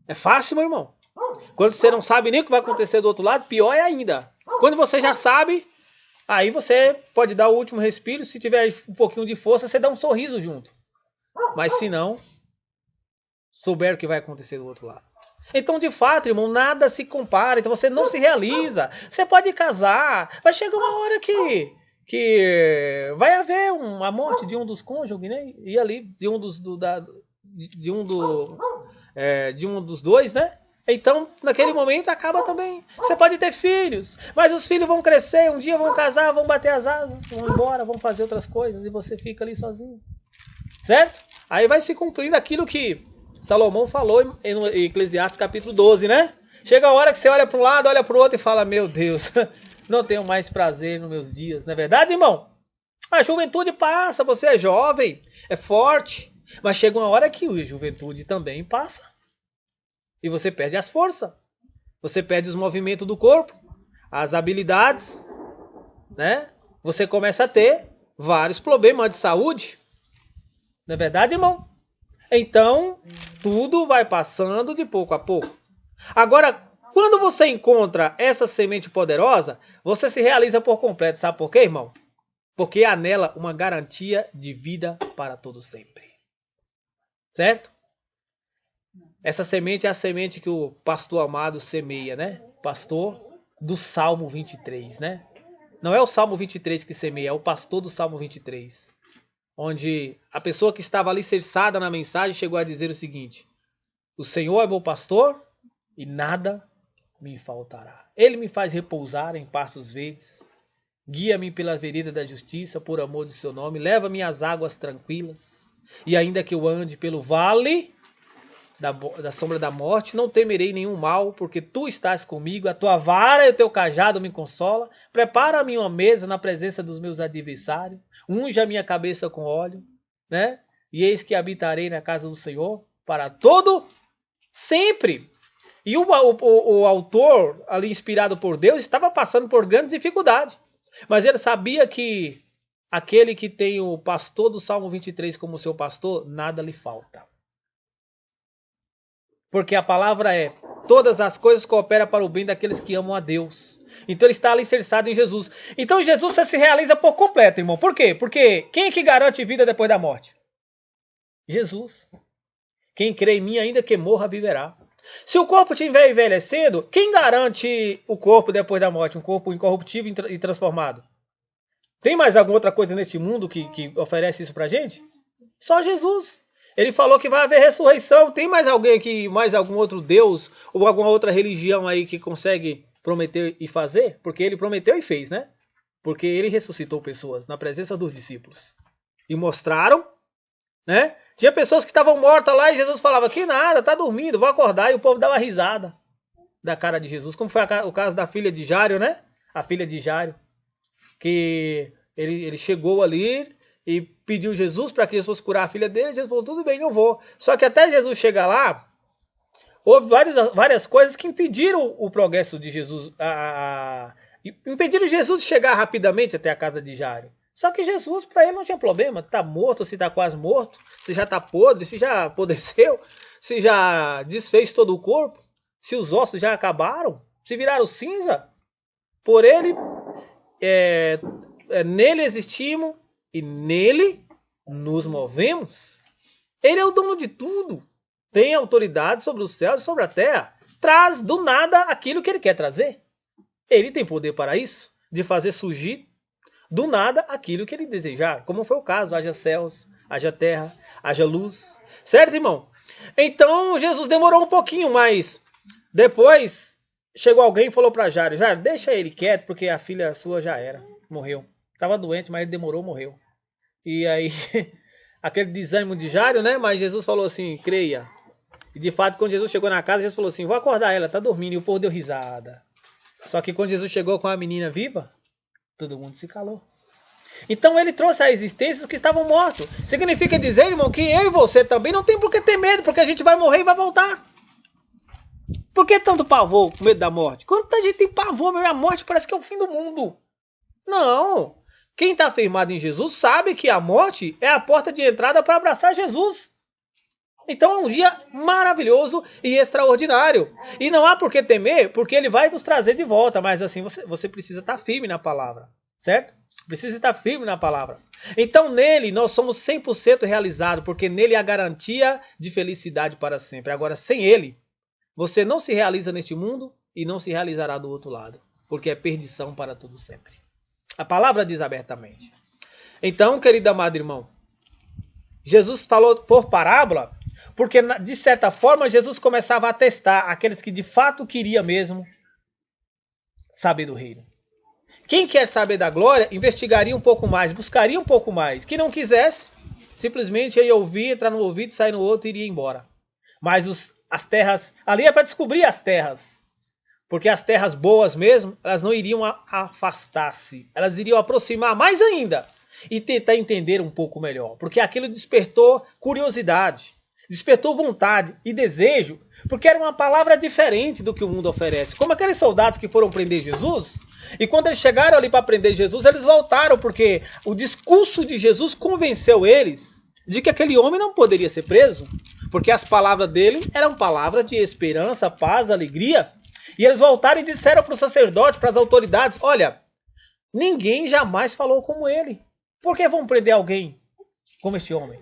É fácil, meu irmão? Quando você não sabe nem o que vai acontecer do outro lado, pior é ainda. Quando você já sabe, aí você pode dar o último respiro. Se tiver um pouquinho de força, você dá um sorriso junto. Mas se não, souber o que vai acontecer do outro lado. Então, de fato, irmão, nada se compara. Então você não se realiza. Você pode casar. Vai chegar uma hora que vai haver a morte de um dos cônjuges, né? E ali, de um dos dois, né? Então, naquele momento, acaba também. Você pode ter filhos, mas os filhos vão crescer, um dia vão casar, vão bater as asas, vão embora, vão fazer outras coisas, e você fica ali sozinho. Certo? Aí vai se cumprindo aquilo que Salomão falou em Eclesiastes capítulo 12, né? Chega a hora que você olha para um lado, olha para o outro e fala, meu Deus, não tenho mais prazer nos meus dias. Não é verdade, irmão? A juventude passa, você é jovem, é forte, mas chega uma hora que a juventude também passa. E você perde as forças, você perde os movimentos do corpo, as habilidades, né? Você começa a ter vários problemas de saúde. Não é verdade, irmão? Então, tudo vai passando de pouco a pouco. Agora, quando você encontra essa semente poderosa, você se realiza por completo. Sabe por quê, irmão? Porque há nela uma garantia de vida para todo sempre. Certo? Essa semente é a semente que o pastor amado semeia, né? Pastor do Salmo 23, né? Não é o Salmo 23 que semeia, é o pastor do Salmo 23. Onde a pessoa que estava alicerçada na mensagem chegou a dizer o seguinte: o Senhor é meu pastor e nada me faltará. Ele me faz repousar em pastos verdes, guia-me pela vereda da justiça, por amor do seu nome, leva-me às águas tranquilas, e ainda que eu ande pelo vale da sombra da morte, não temerei nenhum mal, porque tu estás comigo, a tua vara e o teu cajado me consola. Prepara-me uma mesa na presença dos meus adversários, unge a minha cabeça com óleo, né? E eis que habitarei na casa do Senhor para todo sempre. E o autor, ali inspirado por Deus, estava passando por grande dificuldade, mas ele sabia que aquele que tem o pastor do Salmo 23 como seu pastor, nada lhe falta. Porque a palavra é, todas as coisas cooperam para o bem daqueles que amam a Deus. Então ele está alicerçado em Jesus. Então Jesus se realiza por completo, irmão. Por quê? Porque quem é que garante vida depois da morte? Jesus. Quem crê em mim, ainda que morra, viverá. Se o corpo estiver envelhecendo, quem garante o corpo depois da morte? Um corpo incorruptível e transformado. Tem mais alguma outra coisa neste mundo que oferece isso pra gente? Só Jesus. Ele falou que vai haver ressurreição. Tem mais alguém aqui, mais algum outro Deus ou alguma outra religião aí que consegue prometer e fazer? Porque ele prometeu e fez, né? Porque ele ressuscitou pessoas na presença dos discípulos. E mostraram, né? Tinha pessoas que estavam mortas lá e Jesus falava, que nada, tá dormindo, vou acordar. E o povo dava risada da cara de Jesus. Como foi o caso da filha de Jairo, né? A filha de Jairo. Que ele chegou ali e pediu Jesus para que Jesus curar a filha dele. Jesus falou, tudo bem, eu vou. Só que até Jesus chegar lá, houve várias coisas que impediram o progresso de Jesus. Impediram Jesus de chegar rapidamente até a casa de Jairo. Só que Jesus, para ele, não tinha problema. Está morto, se está quase morto, se já está podre, se já apodreceu, se já desfez todo o corpo, se os ossos já acabaram, se viraram cinza. Por ele, nele existimos e nele nos movemos. Ele é o dono de tudo. Tem autoridade sobre os céus e sobre a terra. Traz do nada aquilo que ele quer trazer. Ele tem poder para isso, de fazer surgir do nada aquilo que ele desejar. Como foi o caso, haja céus, haja terra, haja luz. Certo, irmão? Então Jesus demorou um pouquinho, mas depois chegou alguém e falou para Jairo, Jairo, deixa ele quieto, porque a filha sua já era, morreu. Estava doente, mas ele demorou, morreu. E aí, aquele desânimo de Jairo, né? Mas Jesus falou assim, creia. E de fato, quando Jesus chegou na casa, Jesus falou assim, vou acordar ela, tá dormindo. E o povo deu risada. Só que quando Jesus chegou com a menina viva, todo mundo se calou. Então ele trouxe à existência os que estavam mortos. Significa dizer, irmão, que eu e você também não tem por que ter medo, porque a gente vai morrer e vai voltar. Por que tanto pavor, medo da morte? Quanta gente tem pavor, meu, a morte parece que é o fim do mundo. Não. Quem está firmado em Jesus sabe que a morte é a porta de entrada para abraçar Jesus. Então é um dia maravilhoso e extraordinário. E não há por que temer, porque ele vai nos trazer de volta. Mas assim, você precisa estar firme na palavra, certo? Precisa estar firme na palavra. Então nele nós somos 100% realizados, porque nele há garantia de felicidade para sempre. Agora, sem ele, você não se realiza neste mundo e não se realizará do outro lado, porque é perdição para todo sempre. A palavra diz abertamente. Então, querido amado irmão, Jesus falou por parábola, Porque, de certa forma, Jesus começava a testar aqueles que de fato queriam mesmo saber do reino. Quem quer saber da glória, investigaria um pouco mais, buscaria um pouco mais. Quem não quisesse, simplesmente ia ouvir, entrar no ouvido, sair no outro e iria embora. Mas as terras, ali é para descobrir as terras. Porque as terras boas mesmo, elas não iriam afastar-se. Elas iriam aproximar mais ainda. E tentar entender um pouco melhor. Porque aquilo despertou curiosidade. Despertou vontade e desejo. Porque era uma palavra diferente do que o mundo oferece. Como aqueles soldados que foram prender Jesus. E quando eles chegaram ali para prender Jesus, eles voltaram. Porque o discurso de Jesus convenceu eles de que aquele homem não poderia ser preso. Porque as palavras dele eram palavras de esperança, paz, alegria. E eles voltaram e disseram para o sacerdote, para as autoridades, olha, ninguém jamais falou como ele. Por que vão prender alguém como este homem?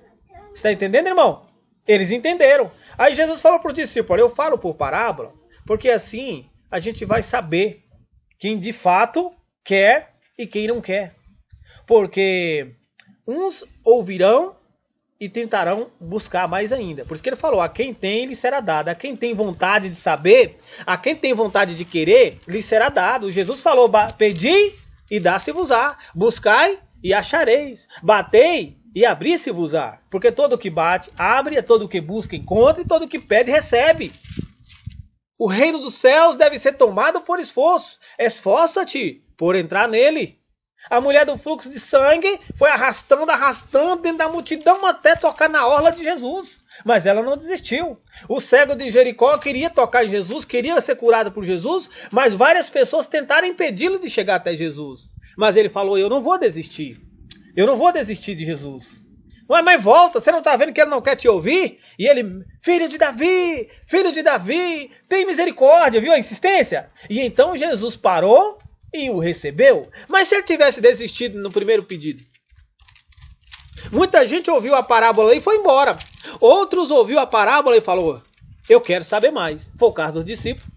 Está entendendo, irmão? Eles entenderam. Aí Jesus falou para o discípulo, eu falo por parábola, porque assim a gente vai saber quem de fato quer e quem não quer. Porque uns ouvirão e tentarão buscar mais ainda. Por isso que ele falou, a quem tem, lhe será dado. A quem tem vontade de saber, a quem tem vontade de querer, lhe será dado. Jesus falou, pedi e dá-se-vos-á. Buscai e achareis. Batei e abri-se-vos-á. Porque todo que bate, abre, todo que busca, encontra, e todo que pede, recebe. O reino dos céus deve ser tomado por esforço. Esforça-te por entrar nele. A mulher do fluxo de sangue foi arrastando dentro da multidão até tocar na orla de Jesus. Mas ela não desistiu. O cego de Jericó queria tocar em Jesus, queria ser curado por Jesus, mas várias pessoas tentaram impedi-lo de chegar até Jesus. Mas ele falou, eu não vou desistir. Eu não vou desistir de Jesus. Mas volta, você não está vendo que ele não quer te ouvir? E ele, filho de Davi, tem misericórdia, viu a insistência? E então Jesus parou e o recebeu. Mas se ele tivesse desistido no primeiro pedido? Muita gente ouviu a parábola e foi embora. Outros ouviu a parábola e falou, eu quero saber mais. Foi o caso dos discípulos.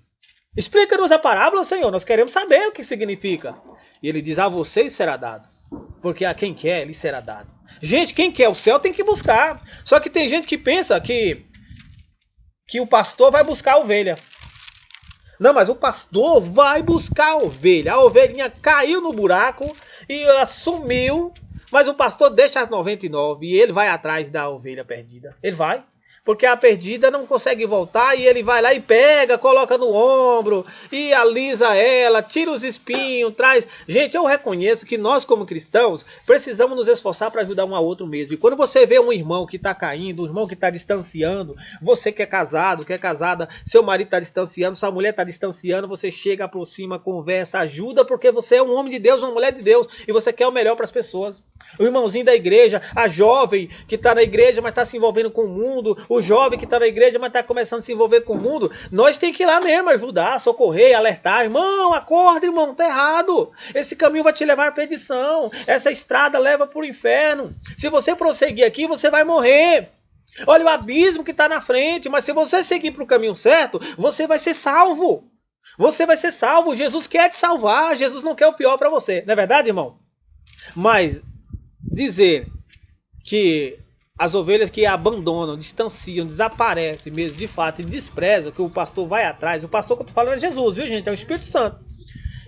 Explica-nos a parábola, Senhor, nós queremos saber o que significa. E ele diz, a vocês será dado. Porque a quem quer, lhe será dado. Gente, quem quer o céu tem que buscar. Só que tem gente que pensa que o pastor vai buscar a ovelha. Não, mas o pastor vai buscar a ovelha. A ovelhinha caiu no buraco e ela sumiu. Mas o pastor deixa as 99 e ele vai atrás da ovelha perdida. Ele vai. Porque a perdida não consegue voltar e ele vai lá e pega, coloca no ombro e alisa ela, tira os espinhos, traz... Gente, eu reconheço que nós como cristãos precisamos nos esforçar para ajudar um ao outro mesmo. E quando você vê um irmão que está caindo, um irmão que está distanciando, você que é casado, que é casada, seu marido está distanciando, sua mulher está distanciando, você chega, aproxima, conversa, ajuda, porque você é um homem de Deus, uma mulher de Deus e você quer o melhor para as pessoas. O irmãozinho da igreja, a jovem que está na igreja, mas está se envolvendo com o mundo, o jovem que está na igreja, mas está começando a se envolver com o mundo, nós tem que ir lá mesmo, ajudar, socorrer, alertar. Irmão, acorda, irmão, tá errado. Esse caminho vai te levar à perdição. Essa estrada leva para o inferno. Se você prosseguir aqui, você vai morrer. Olha o abismo que está na frente, mas se você seguir para o caminho certo, você vai ser salvo. Você vai ser salvo. Jesus quer te salvar, Jesus não quer o pior para você. Não é verdade, irmão? Mas dizer que as ovelhas que abandonam, distanciam, desaparecem mesmo, de fato, e desprezam, que o pastor vai atrás, o pastor que eu estou falando é Jesus, viu gente? É o Espírito Santo,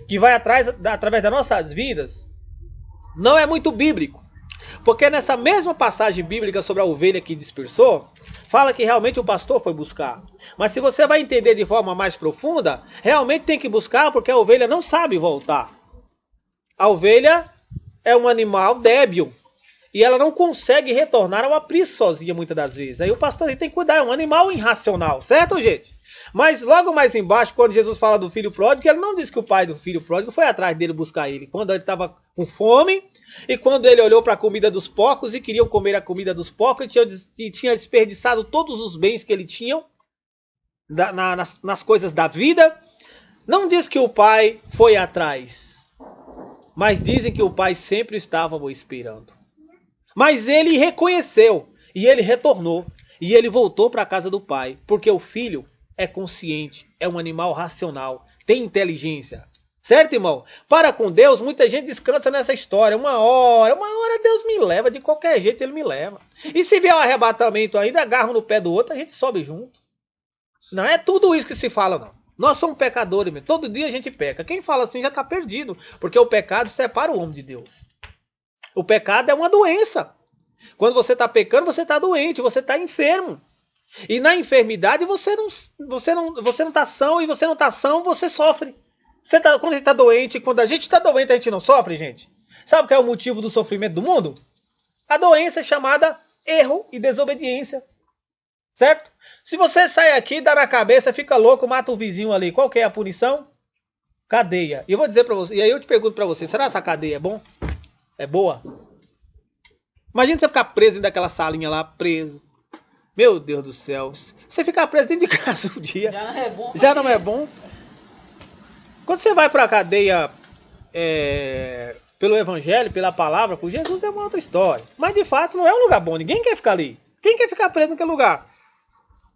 que vai atrás, através das nossas vidas, não é muito bíblico. Porque nessa mesma passagem bíblica sobre a ovelha que dispersou, fala que realmente o pastor foi buscar. Mas se você vai entender de forma mais profunda, realmente tem que buscar porque a ovelha não sabe voltar. A ovelha é um animal débil. E ela não consegue retornar ao aprisco sozinha muitas das vezes. Aí o pastor tem que cuidar, é um animal irracional, certo, gente? Mas logo mais embaixo, quando Jesus fala do filho pródigo, ele não diz que o pai do filho pródigo foi atrás dele buscar ele. Quando ele estava com fome, e quando ele olhou para a comida dos porcos e queriam comer a comida dos porcos, e tinha desperdiçado todos os bens que ele tinha nas coisas da vida, não diz que o pai foi atrás, mas dizem que o pai sempre estava o esperando. Mas ele reconheceu, e ele retornou, e ele voltou para a casa do pai, porque o filho é consciente, é um animal racional, tem inteligência, Certo, irmão? Para com Deus, muita gente descansa nessa história. Uma hora Deus me leva, de qualquer jeito Ele me leva. E se vier o arrebatamento ainda, agarra um no pé do outro, a gente sobe junto. Não é tudo isso que se fala, não. Nós somos pecadores mesmo. Todo dia a gente peca. Quem fala assim já está perdido, porque o pecado separa o homem de Deus. O pecado é uma doença. Quando você está pecando, você está doente, você está enfermo. E na enfermidade você não está são, e você não está são, você sofre. Quando a gente está doente, quando a gente está doente, a gente não sofre, gente. Sabe qual é o motivo do sofrimento do mundo? A doença é chamada erro e desobediência. Certo? Se você sai aqui, dá na cabeça, fica louco, mata o vizinho ali, qual que é a punição? Cadeia. E eu vou dizer para você, e aí eu te pergunto para você, será essa cadeia é bom? É boa? Imagina você ficar preso dentro daquela salinha lá, preso. Meu Deus do céu. Você ficar preso dentro de casa um dia. Já não é bom. Já não é bom. Quando você vai para a cadeia pelo evangelho, pela palavra, por Jesus é uma outra história. Mas de fato não é um lugar bom. Ninguém quer ficar ali. Quem quer ficar preso naquele lugar?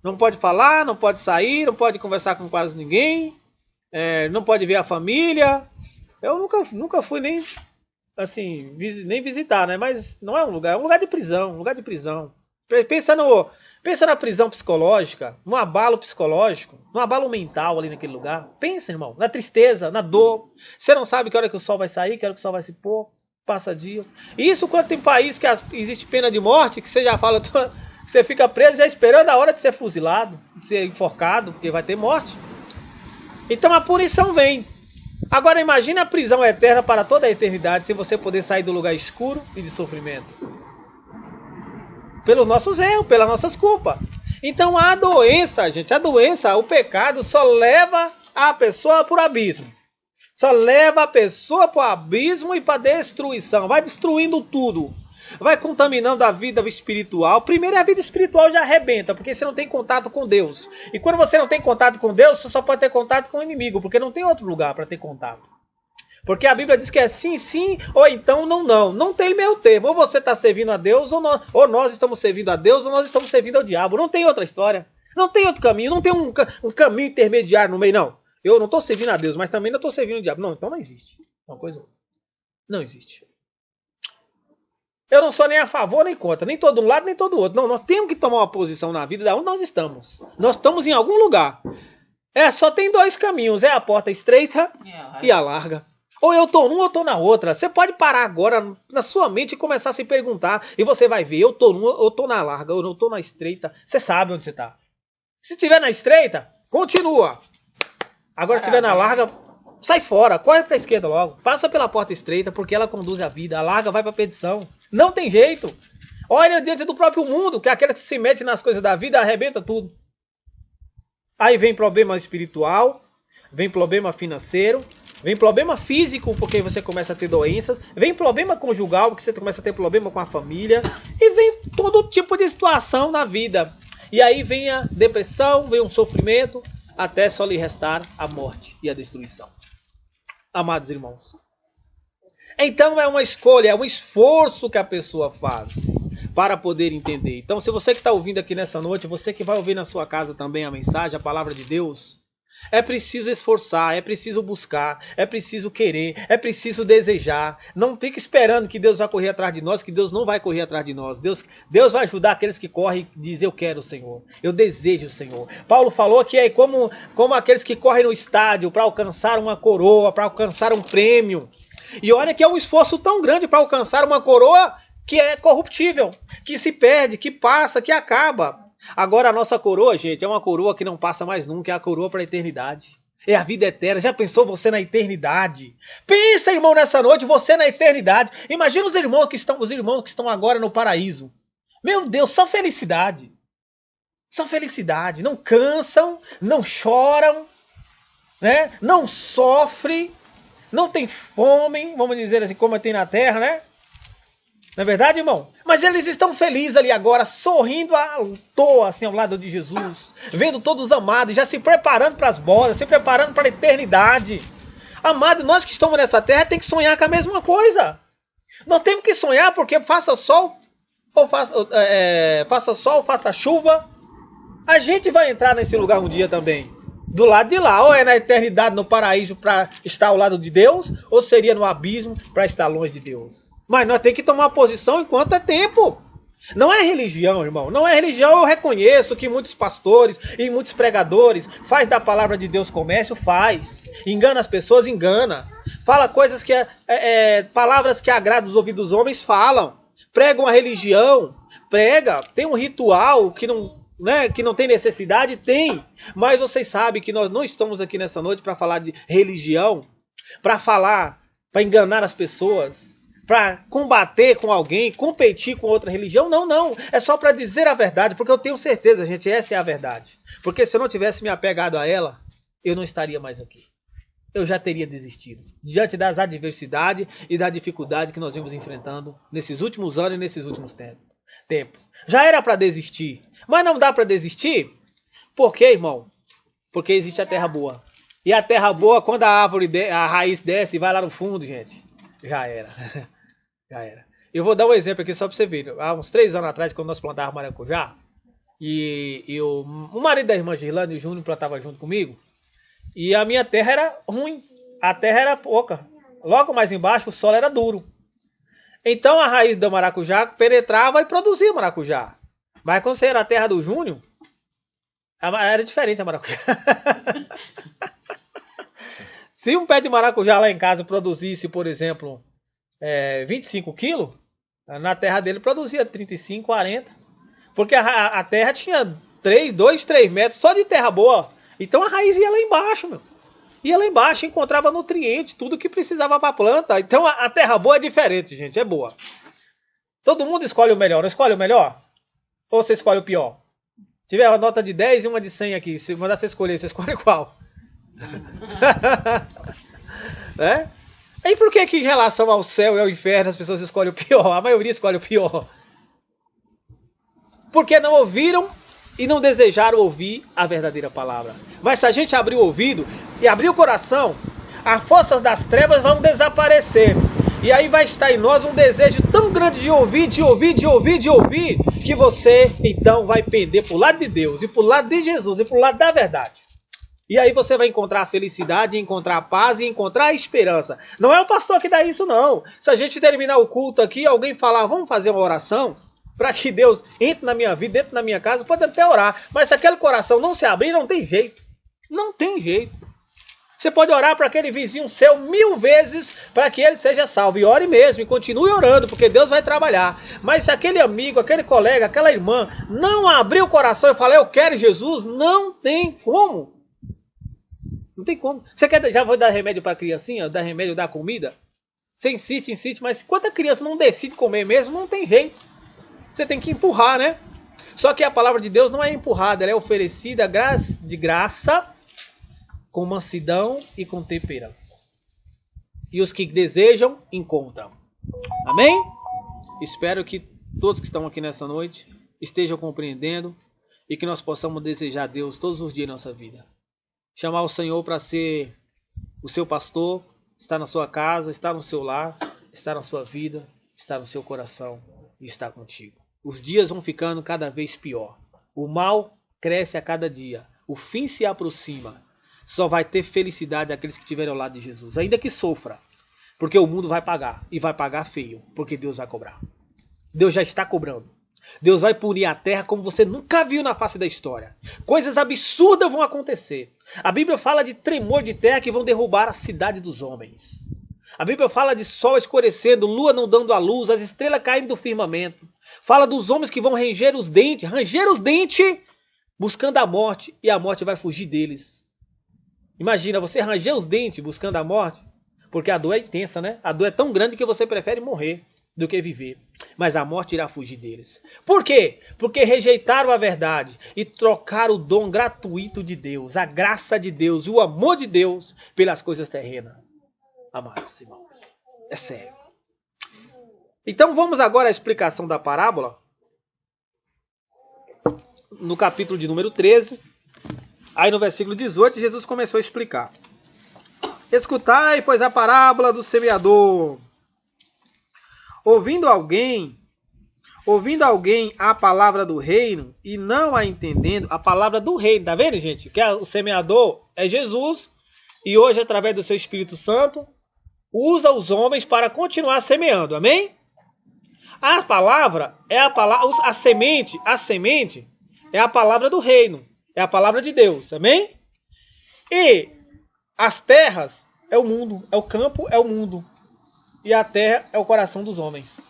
Não pode falar, não pode sair, não pode conversar com quase ninguém. Não pode ver a família. Eu nunca fui nem assim, nem visitar, né? Mas não é um lugar de prisão, um lugar de prisão. Pensa na prisão psicológica, no abalo psicológico, no abalo mental ali naquele lugar. Pensa, irmão, na tristeza, na dor. Você não sabe que hora que o sol vai sair, que hora que o sol vai se pôr, passa dia. Isso quando tem país que existe pena de morte, que você já fala, você fica preso já esperando a hora de ser fuzilado, de ser enforcado, porque vai ter morte. Então a punição vem. Agora imagine a prisão eterna para toda a eternidade, sem você poder sair do lugar escuro e de sofrimento. Pelos nossos erros, pelas nossas culpas. Então a doença, gente, o pecado só leva a pessoa para o abismo. Só leva a pessoa para o abismo e para a destruição. Vai destruindo tudo. Vai contaminando a vida espiritual. Primeiro a vida espiritual já arrebenta, porque você não tem contato com Deus. E quando você não tem contato com Deus, você só pode ter contato com o inimigo, porque não tem outro lugar para ter contato. Porque a Bíblia diz que é sim, sim, ou então não, não. Não tem meio termo. Ou você está servindo a Deus, ou nós estamos servindo a Deus, ou nós estamos servindo ao diabo. Não tem outra história. Não tem outro caminho. Não tem um caminho intermediário no meio, não. Eu não estou servindo a Deus, mas também não estou servindo o diabo. Não, então não existe. Uma coisa não existe. Eu não sou nem a favor nem contra, nem todo um lado nem todo outro. Não, nós temos que tomar uma posição na vida de onde nós estamos. Nós estamos em algum lugar. Só tem dois caminhos, é a porta estreita e a larga. Ou eu estou num ou eu estou na outra. Você pode parar agora na sua mente e começar a se perguntar. E você vai ver, eu estou numa, eu estou na larga, ou eu estou na estreita. Você sabe onde você está. Se estiver na estreita, continua. Agora se estiver na larga, sai fora, corre para a esquerda logo. Passa pela porta estreita, porque ela conduz a vida. A larga vai para a perdição. Não tem jeito. Olha diante do próprio mundo, que aquele que se mete nas coisas da vida arrebenta tudo. Aí vem problema espiritual, vem problema financeiro, vem problema físico, porque você começa a ter doenças, vem problema conjugal, porque você começa a ter problema com a família, e vem todo tipo de situação na vida. E aí vem a depressão, vem um sofrimento, até só lhe restar a morte e a destruição. Amados irmãos. Então é uma escolha, é um esforço que a pessoa faz para poder entender. Então se você que está ouvindo aqui nessa noite, você que vai ouvir na sua casa também a mensagem, a palavra de Deus, é preciso esforçar, é preciso buscar, é preciso querer, é preciso desejar. Não fique esperando que Deus vai correr atrás de nós, que Deus não vai correr atrás de nós. Deus vai ajudar aqueles que correm e dizem, eu quero o Senhor, eu desejo o Senhor. Paulo falou que é como aqueles que correm no estádio para alcançar uma coroa, para alcançar um prêmio. E olha que é um esforço tão grande para alcançar uma coroa que é corruptível, que se perde, que passa, que acaba. Agora a nossa coroa, gente, é uma coroa que não passa mais nunca, é a coroa para a eternidade. É a vida eterna. Já pensou você na eternidade? Pensa, irmão, nessa noite, você na eternidade. Imagina os irmãos que estão agora no paraíso. Meu Deus, só felicidade. Só felicidade. Não cansam, não choram, né? Não sofrem, não tem fome, vamos dizer assim, como tem na terra, né? Não é verdade, irmão? Mas eles estão felizes ali agora, sorrindo à toa, assim, ao lado de Jesus, vendo todos amados, já se preparando para as bodas, se preparando para a eternidade. Amado, nós que estamos nessa terra tem que sonhar com a mesma coisa. Nós temos que sonhar porque faça sol, ou faça chuva, a gente vai entrar nesse lugar um dia também. Do lado de lá, ou é na eternidade no paraíso para estar ao lado de Deus, ou seria no abismo para estar longe de Deus. Mas nós temos que tomar uma posição enquanto é tempo. Não é religião, irmão. Não é religião. Eu reconheço que muitos pastores e muitos pregadores faz da palavra de Deus comércio, faz. Engana as pessoas, engana. Fala coisas que palavras que agradam os ouvidos dos homens, falam. Prega uma religião, prega. Tem um ritual que não tem necessidade, tem. Mas vocês sabem que nós não estamos aqui nessa noite para falar de religião, para enganar as pessoas, para combater com alguém, competir com outra religião. Não. É só para dizer a verdade, porque eu tenho certeza, gente, essa é a verdade. Porque se eu não tivesse me apegado a ela, eu não estaria mais aqui. Eu já teria desistido. Diante das adversidades e da dificuldade que nós vimos enfrentando nesses últimos anos e nesses últimos tempos. Já era para desistir. Mas não dá para desistir. Por quê, irmão? Porque existe a terra boa. E a terra boa, quando a raiz desce e vai lá no fundo, gente, já era. Já era. Eu vou dar um exemplo aqui só para você ver. Há uns 3 anos atrás, quando nós plantávamos maracujá, e o marido da irmã Girlane e o Júnior plantava junto comigo, e a minha terra era ruim. A terra era pouca. Logo mais embaixo, o solo era duro. Então a raiz do maracujá penetrava e produzia maracujá. Mas quando você era a terra do Júnior, era diferente a maracujá. Se um pé de maracujá lá em casa produzisse, por exemplo, 25 quilos, na terra dele produzia 35, 40. Porque a terra tinha 2, 3 metros só de terra boa. Então a raiz ia lá embaixo, meu. Ia lá embaixo, encontrava nutrientes, tudo que precisava para a planta. Então a terra boa é diferente, gente, é boa. Todo mundo escolhe o melhor, não escolhe o melhor? Ou você escolhe o pior? Se tiver uma nota de 10 e uma de 100 aqui, se mandar você escolher, você escolhe qual? Né? E por que em relação ao céu e ao inferno as pessoas escolhem o pior? A maioria escolhe o pior. Porque não ouviram e não desejaram ouvir a verdadeira palavra. Mas se a gente abrir o ouvido e abrir o coração, as forças das trevas vão desaparecer. E aí vai estar em nós um desejo tão grande de ouvir, que você então vai pender para o lado de Deus, e para o lado de Jesus, e para o lado da verdade. E aí você vai encontrar a felicidade, encontrar a paz e encontrar a esperança. Não é o pastor que dá isso, não. Se a gente terminar o culto aqui, alguém falar, vamos fazer uma oração, para que Deus entre na minha vida, dentro da minha casa, pode até orar. Mas se aquele coração não se abrir, não tem jeito. Não tem jeito. Você pode orar para aquele vizinho seu 1000 vezes para que ele seja salvo. E ore mesmo, e continue orando, porque Deus vai trabalhar. Mas se aquele amigo, aquele colega, aquela irmã não abrir o coração e falar, eu quero Jesus, não tem como. Não tem como. Você já vai dar remédio para a criancinha? Dar remédio, dar comida? Você insiste, mas enquanto a criança não decide comer mesmo, não tem jeito. Você tem que empurrar, né? Só que a palavra de Deus não é empurrada, ela é oferecida de graça, com mansidão e com temperança. E os que desejam, encontram. Amém? Espero que todos que estão aqui nessa noite estejam compreendendo e que nós possamos desejar a Deus todos os dias da nossa vida. Chamar o Senhor para ser o seu pastor, estar na sua casa, estar no seu lar, estar na sua vida, estar no seu coração e estar contigo. Os dias vão ficando cada vez pior. O mal cresce a cada dia. O fim se aproxima. Só vai ter felicidade aqueles que estiverem ao lado de Jesus. Ainda que sofra. Porque o mundo vai pagar. E vai pagar feio. Porque Deus vai cobrar. Deus já está cobrando. Deus vai punir a terra como você nunca viu na face da história. Coisas absurdas vão acontecer. A Bíblia fala de tremor de terra que vão derrubar a cidade dos homens. A Bíblia fala de sol escurecendo, lua não dando a luz, as estrelas caindo do firmamento. Fala dos homens que vão ranger os dentes, buscando a morte, e a morte vai fugir deles. Imagina, você ranger os dentes buscando a morte, porque a dor é intensa, né? A dor é tão grande que você prefere morrer do que viver. Mas a morte irá fugir deles. Por quê? Porque rejeitaram a verdade e trocaram o dom gratuito de Deus, a graça de Deus e o amor de Deus pelas coisas terrenas. Amados irmãos, é sério. Então vamos agora à explicação da parábola. No capítulo de número 13. Aí no versículo 18, Jesus começou a explicar. Escutai, pois, a parábola do semeador. Ouvindo ouvindo alguém a palavra do reino e não a entendendo, a palavra do reino, tá vendo, gente? Que o semeador é Jesus e hoje, através do seu Espírito Santo, usa os homens para continuar semeando, amém? A palavra é a semente é a palavra do reino, é a palavra de Deus, amém? E as terras é o mundo, é o campo, é o mundo. E a terra é o coração dos homens.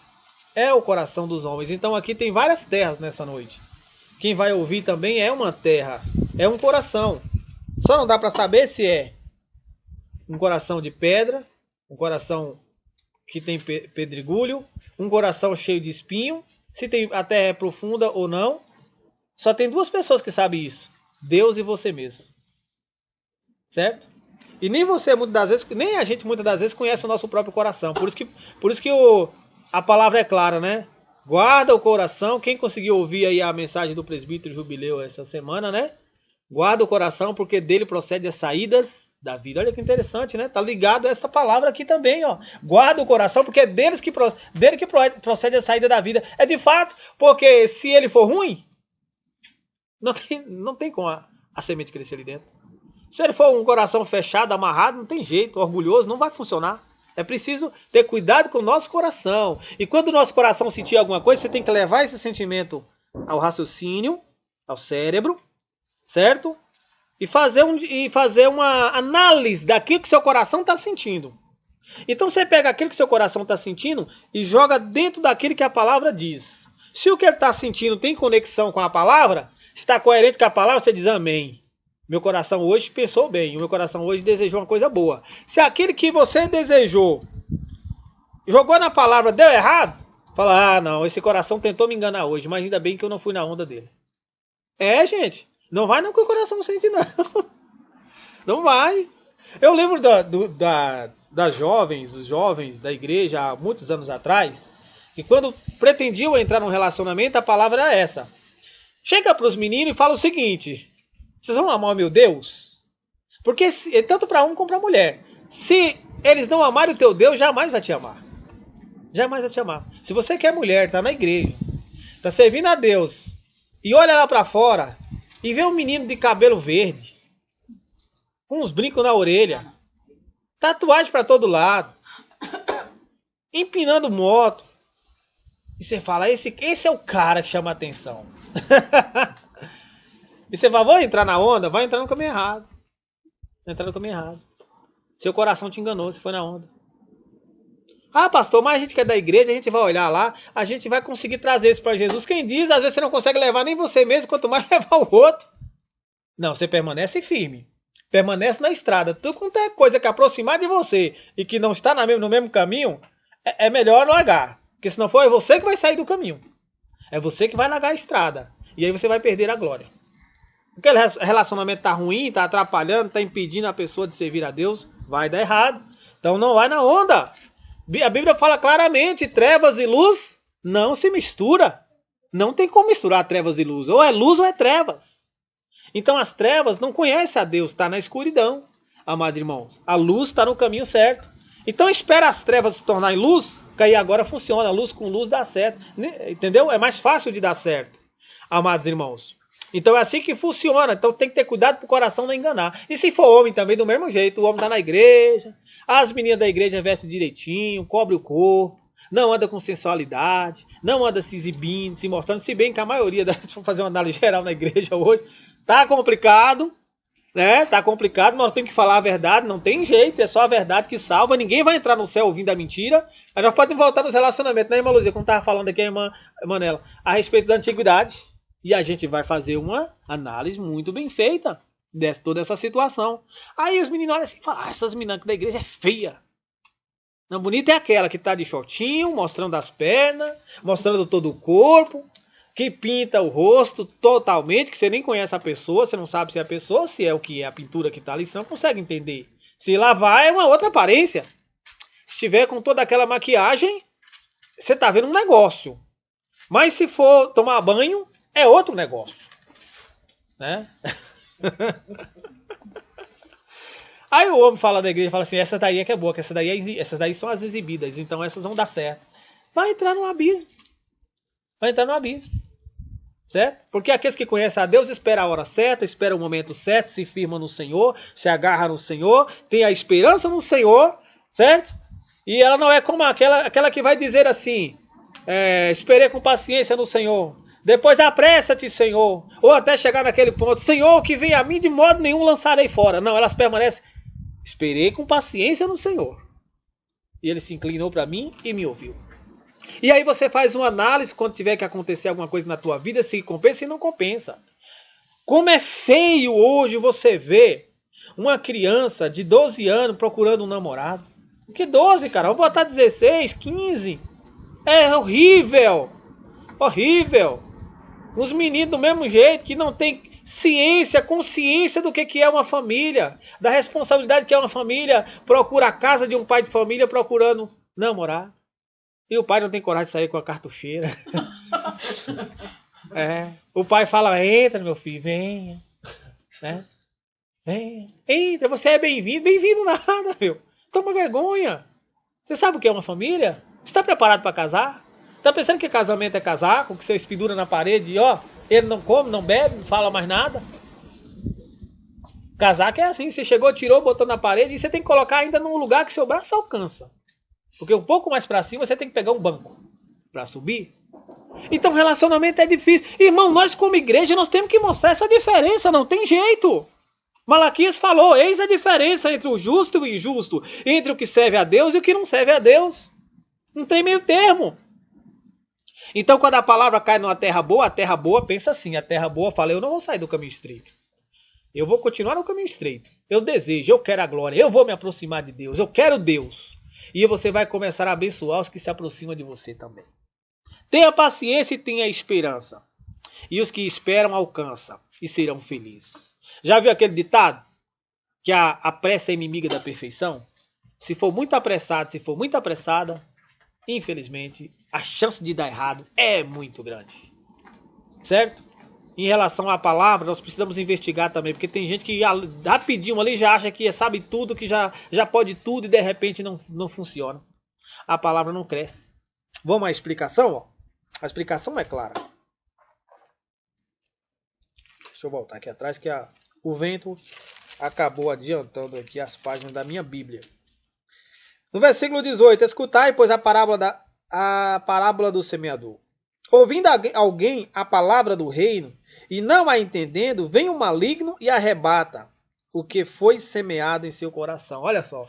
É o coração dos homens. Então aqui tem várias terras nessa noite. Quem vai ouvir também é uma terra, é um coração. Só não dá para saber se é um coração de pedra, um coração que tem pedregulho, um coração cheio de espinho, se a terra é profunda ou não. Só tem duas pessoas que sabem isso: Deus e você mesmo. Certo? E nem você muitas das vezes, nem a gente muitas das vezes conhece o nosso próprio coração. Por isso que a palavra é clara, né? Guarda o coração. Quem conseguiu ouvir aí a mensagem do presbítero Jubileu essa semana, né? Guarda o coração, porque dele procede as saídas da vida. Olha que interessante, né? Tá ligado a essa palavra aqui também, ó. Guarda o coração, porque é dele que procede a saída da vida. É de fato, porque se ele for ruim, não tem como a semente crescer ali dentro. Se ele for um coração fechado, amarrado, não tem jeito, orgulhoso, não vai funcionar. É preciso ter cuidado com o nosso coração. E quando o nosso coração sentir alguma coisa, você tem que levar esse sentimento ao raciocínio, ao cérebro, certo? E fazer uma análise daquilo que seu coração está sentindo. Então você pega aquilo que seu coração está sentindo e joga dentro daquilo que a palavra diz. Se o que ele está sentindo tem conexão com a palavra, está coerente com a palavra, você diz amém. Meu coração hoje pensou bem, o meu coração hoje desejou uma coisa boa. Se aquele que você desejou jogou na palavra, deu errado, fala, não, esse coração tentou me enganar hoje, mas ainda bem que eu não fui na onda dele. É, gente, não vai não que o coração não sente não. Não vai. Eu lembro dos jovens da igreja há muitos anos atrás, que quando pretendiam entrar num relacionamento, a palavra era essa. Chega para os meninos e fala o seguinte: vocês vão amar o meu Deus? Porque tanto para um como para a mulher. Se eles não amarem o teu Deus, jamais vai te amar. Jamais vai te amar. Se você que é mulher, está na igreja, está servindo a Deus, e olha lá para fora, e vê um menino de cabelo verde, com uns brincos na orelha, tatuagem para todo lado, empinando moto, e você fala, esse é o cara que chama a atenção. E você vai, vou entrar na onda? Vai entrar no caminho errado. Vai entrar no caminho errado. Seu coração te enganou, você foi na onda. Ah, pastor, mas a gente que é da igreja, a gente vai olhar lá, a gente vai conseguir trazer isso para Jesus. Quem diz, às vezes você não consegue levar nem você mesmo, quanto mais levar o outro. Não, você permanece firme. Permanece na estrada. Tudo quanto é coisa que aproximar de você e que não está no mesmo caminho, é melhor largar. Porque se não for, é você que vai sair do caminho. É você que vai largar a estrada. E aí você vai perder a glória. Porque o relacionamento está ruim, está atrapalhando, está impedindo a pessoa de servir a Deus, vai dar errado. Então não vai na onda. A Bíblia fala claramente, trevas e luz não se mistura. Não tem como misturar trevas e luz. Ou é trevas. Então as trevas não conhecem a Deus, está na escuridão, amados irmãos. A luz está no caminho certo. Então espera as trevas se tornarem luz, que aí agora funciona. Luz com luz dá certo. Entendeu? É mais fácil de dar certo, amados irmãos. Então é assim que funciona. Então tem que ter cuidado para o coração não enganar. E se for homem também, do mesmo jeito. O homem está na igreja, as meninas da igreja vestem direitinho, cobre o corpo, não anda com sensualidade, não anda se exibindo, se mostrando. Se bem que a maioria, se for fazer uma análise geral na igreja hoje, tá complicado, né? Tá complicado, mas nós temos que falar a verdade. Não tem jeito, é só a verdade que salva. Ninguém vai entrar no céu ouvindo a mentira. Aí nós podemos voltar nos relacionamentos, né, irmã Luzia? Como estava falando aqui a irmã Manela, a respeito da antiguidade. E a gente vai fazer uma análise muito bem feita de toda essa situação. Aí os meninos olham assim e falam, essas meninas da igreja é feia. Não, bonita é aquela que está de shortinho, mostrando as pernas, mostrando todo o corpo, que pinta o rosto totalmente, que você nem conhece a pessoa, você não sabe se é a pessoa, se é o que é a pintura que está ali, você não consegue entender. Se lavar é uma outra aparência. Se estiver com toda aquela maquiagem, você está vendo um negócio. Mas se for tomar banho, é outro negócio, né? Aí o homem fala da igreja, fala assim, essa daí é que é boa, que essas daí são as exibidas, então essas vão dar certo. Vai entrar num abismo. vai entrar no abismo. Certo? Porque aqueles que conhecem a Deus esperam a hora certa, esperam o momento certo, se firmam no Senhor, se agarram no Senhor, tem a esperança no Senhor, certo? E ela não é como aquela que vai dizer assim, esperei com paciência no Senhor, depois apressa-te, Senhor, ou até chegar naquele ponto, Senhor, que vem a mim de modo nenhum lançarei fora. Não, elas permanecem, esperei com paciência no Senhor. E ele se inclinou para mim e me ouviu. E aí você faz uma análise quando tiver que acontecer alguma coisa na tua vida, se compensa e não compensa. Como é feio hoje você ver uma criança de 12 anos procurando um namorado. Que 12, cara? Vou botar 16, 15. É horrível. Horrível. Os meninos do mesmo jeito, que não tem ciência, consciência do que é uma família. Da responsabilidade que é uma família. Procura a casa de um pai de família procurando namorar. E o pai não tem coragem de sair com a cartucheira. O pai fala, entra meu filho, venha. Venha. Entra, você é bem-vindo. Bem-vindo nada, meu. Toma vergonha. Você sabe o que é uma família? Você está preparado para casar? Está pensando que casamento é casaco, que você espidura na parede e ó, ele não come, não bebe, não fala mais nada? Casaco é assim, você chegou, tirou, botou na parede e você tem que colocar ainda num lugar que seu braço alcança. Porque um pouco mais para cima você tem que pegar um banco para subir. Então relacionamento é difícil. Irmão, nós como igreja nós temos que mostrar essa diferença, não tem jeito. Malaquias falou, eis a diferença entre o justo e o injusto, entre o que serve a Deus e o que não serve a Deus. Não tem meio termo. Então quando a palavra cai numa terra boa pensa assim, a terra boa fala, eu não vou sair do caminho estreito. Eu vou continuar no caminho estreito. Eu desejo, eu quero a glória, eu vou me aproximar de Deus, eu quero Deus. E você vai começar a abençoar os que se aproximam de você também. Tenha paciência e tenha esperança. E os que esperam alcançam e serão felizes. Já viu aquele ditado? Que a pressa é inimiga da perfeição? Se for muito apressado, se for muito apressada, infelizmente, a chance de dar errado é muito grande. Certo? Em relação à palavra, nós precisamos investigar também, porque tem gente que rapidinho ali já acha que sabe tudo, que já pode tudo e de repente não funciona. A palavra não cresce. Vamos à explicação? Ó. A explicação é clara. Deixa eu voltar aqui atrás que o vento acabou adiantando aqui as páginas da minha Bíblia. No versículo 18, escutai, pois, a parábola do semeador. Ouvindo alguém a palavra do reino, e não a entendendo, vem o maligno e arrebata o que foi semeado em seu coração. Olha só.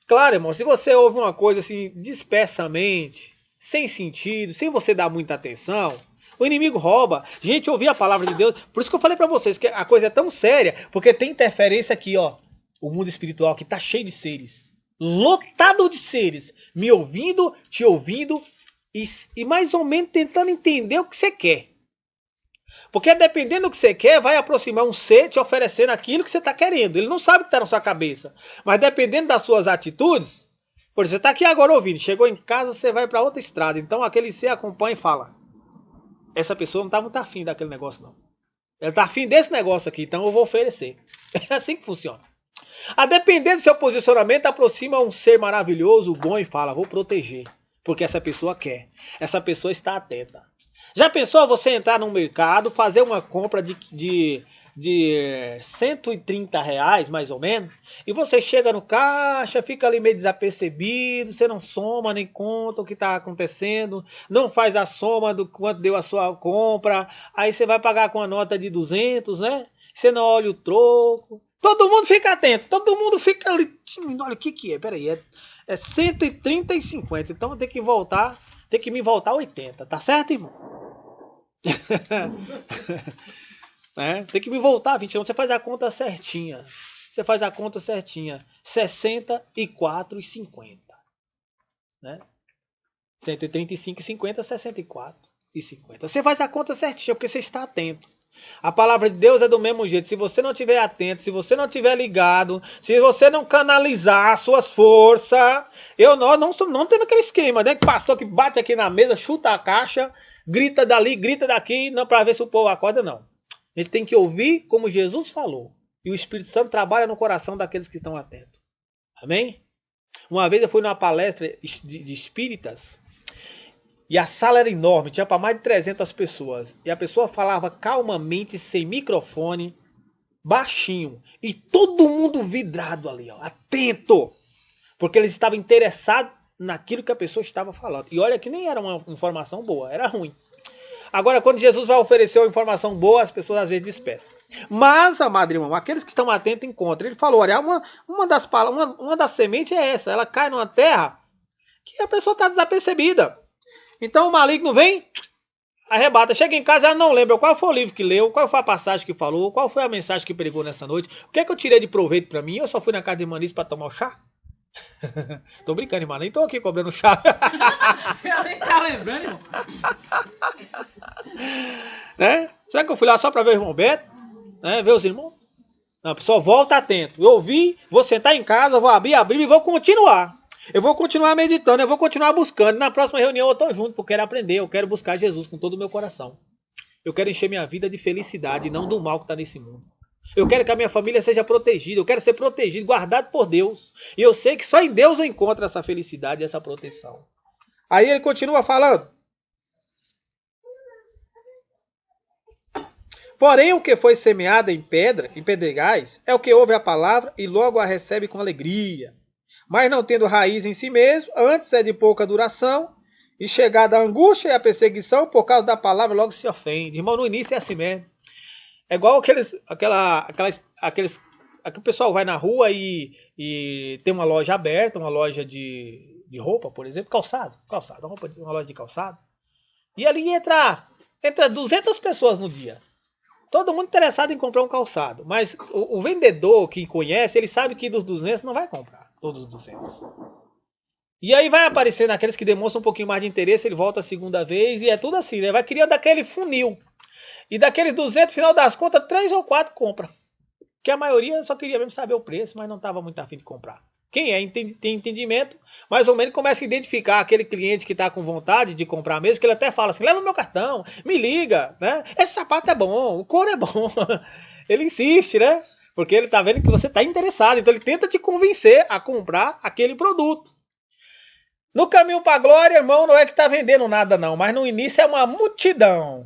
Claro, irmão, se você ouve uma coisa assim, dispersamente, sem sentido, sem você dar muita atenção, o inimigo rouba. Gente, ouvir a palavra de Deus, por isso que eu falei para vocês que a coisa é tão séria, porque tem interferência aqui, ó. O mundo espiritual que tá cheio de seres, lotado de seres, me ouvindo, te ouvindo e mais ou menos tentando entender o que você quer. Porque dependendo do que você quer, vai aproximar um ser te oferecendo aquilo que você está querendo. Ele não sabe o que está na sua cabeça. Mas dependendo das suas atitudes, por exemplo, você está aqui agora ouvindo, chegou em casa, você vai para outra estrada. Então aquele ser acompanha e fala, essa pessoa não está muito afim daquele negócio não. Ela está afim desse negócio aqui, então eu vou oferecer. É assim que funciona. A depender do seu posicionamento, aproxima um ser maravilhoso, bom e fala, vou proteger. Porque essa pessoa quer. Essa pessoa está atenta. Já pensou você entrar num mercado, fazer uma compra de R$130, mais ou menos, e você chega no caixa, fica ali meio desapercebido, você não soma nem conta o que está acontecendo, não faz a soma do quanto deu a sua compra, aí você vai pagar com a nota de 200, né? Você não olha o troco. Todo mundo fica atento, todo mundo fica ali, olha o que é, peraí, é 130 e 50, então tem que me voltar 80, tá certo, irmão? Tem que me voltar 20, então você faz a conta certinha. Você faz a conta certinha. 64,50. Né? 135,50, 64,50. Você faz a conta certinha, porque você está atento. A palavra de Deus é do mesmo jeito. Se você não estiver atento, se você não estiver ligado, se você não canalizar suas forças, nós não temos aquele esquema, né? Que pastor que bate aqui na mesa, chuta a caixa, grita dali, grita daqui, não para ver se o povo acorda, não. A gente tem que ouvir como Jesus falou. E o Espírito Santo trabalha no coração daqueles que estão atentos. Amém? Uma vez eu fui numa palestra de espíritas E a sala era enorme, tinha para mais de 300 pessoas. E a pessoa falava calmamente, sem microfone, baixinho. E todo mundo vidrado ali, ó, atento. Porque eles estavam interessados naquilo que a pessoa estava falando. E olha que nem era uma informação boa, era ruim. Agora, quando Jesus vai oferecer uma informação boa, as pessoas às vezes dispersam. Mas, amado irmão, aqueles que estão atentos encontram. Ele falou, olha, uma das sementes é essa. Ela cai numa terra que a pessoa está desapercebida. Então o maligno vem, arrebata. Chega em casa, ela não lembra qual foi o livro que leu, qual foi a passagem que falou, qual foi a mensagem que pregou nessa noite. O que é que eu tirei de proveito para mim? Eu só fui na casa de Manice para tomar o chá? Tô brincando, irmão. Nem tô aqui cobrando chá. Eu nem tava lembrando, irmão. Né? Será que eu fui lá só para ver o irmão Beto? Né? Ver os irmãos? Não, pessoal, volta atento. Eu ouvi, vou sentar em casa, vou abrir a Bíblia e vou continuar. Eu vou continuar meditando, eu vou continuar buscando. Na próxima reunião eu tô junto, porque eu quero aprender, eu quero buscar Jesus com todo o meu coração. Eu quero encher minha vida de felicidade, não do mal que está nesse mundo. Eu quero que a minha família seja protegida, eu quero ser protegido, guardado por Deus. E eu sei que só em Deus eu encontro essa felicidade e essa proteção. Aí ele continua falando. Porém, o que foi semeado em pedregais, é o que ouve a palavra e logo a recebe com alegria. Mas não tendo raiz em si mesmo, antes é de pouca duração, e chegada a angústia e a perseguição, por causa da palavra, logo se ofende. Irmão, no início é assim mesmo. É igual aquele pessoal vai na rua e tem uma loja aberta, uma loja de roupa, por exemplo, calçado, uma loja de calçado. E ali entra 200 pessoas no dia. Todo mundo interessado em comprar um calçado. Mas o vendedor que conhece, ele sabe que dos 200 não vai comprar. Todos os 200. E aí vai aparecendo aqueles que demonstram um pouquinho mais de interesse, ele volta a segunda vez e é tudo assim, né? Vai criando aquele funil. E daqueles 200, no final das contas, 3 ou 4 compram. Que a maioria só queria mesmo saber o preço, mas não estava muito afim de comprar. Quem tem entendimento, mais ou menos começa a identificar aquele cliente que está com vontade de comprar mesmo, que ele até fala assim, leva meu cartão, me liga, né? Esse sapato é bom, o couro é bom. Ele insiste, né? Porque ele está vendo que você está interessado, então ele tenta te convencer a comprar aquele produto. No caminho para a glória, irmão, não é que está vendendo nada não, mas no início é uma multidão.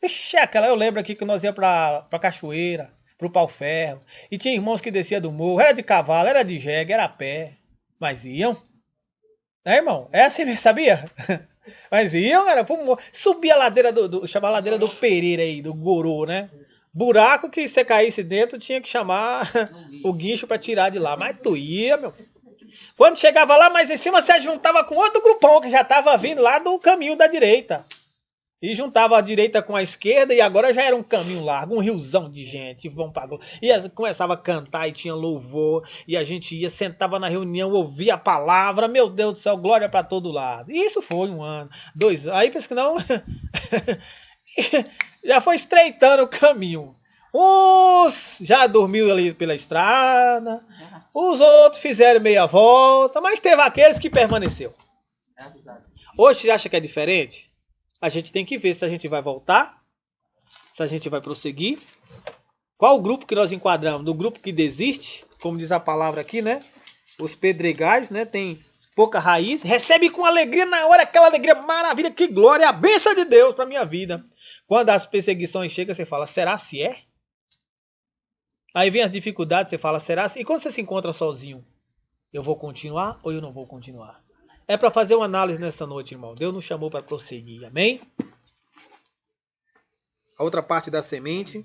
Ixi, eu lembro aqui que nós ia para Cachoeira, pro Pau Ferro, e tinha irmãos que descia do morro, era de cavalo, era de jegue, era a pé, mas iam, né, irmão? É assim mesmo, sabia? Mas iam, cara, pro morro, subia a ladeira chamar a ladeira do Pereira aí, do Gorô, né? Buraco que você caísse dentro, tinha que chamar o guincho para tirar de lá, mas tu ia, meu. Quando chegava lá, mais em cima, você juntava com outro grupão que já tava vindo lá do caminho da direita. E juntava a direita com a esquerda e agora já era um caminho largo, um riozão de gente. E começava a cantar e tinha louvor. E a gente ia, sentava na reunião, ouvia a palavra. Meu Deus do céu, glória para todo lado. E isso foi 1 ano, 2 anos. Aí pensa que não... já foi estreitando o caminho. Uns já dormiu ali pela estrada. Os outros fizeram meia volta. Mas teve aqueles que permaneceu. Hoje você acha que é diferente? A gente tem que ver se a gente vai voltar, se a gente vai prosseguir. Qual o grupo que nós enquadramos? No grupo que desiste, como diz a palavra aqui, né? Os pedregais, né? Tem pouca raiz. Recebe com alegria na hora, aquela alegria, maravilha, que glória, a bênção de Deus para minha vida. Quando as perseguições chegam, você fala, será se é? Aí vem as dificuldades, você fala, será se? E quando você se encontra sozinho, eu vou continuar ou eu não vou continuar? É para fazer uma análise nessa noite, irmão. Deus nos chamou para prosseguir, amém? A outra parte da semente.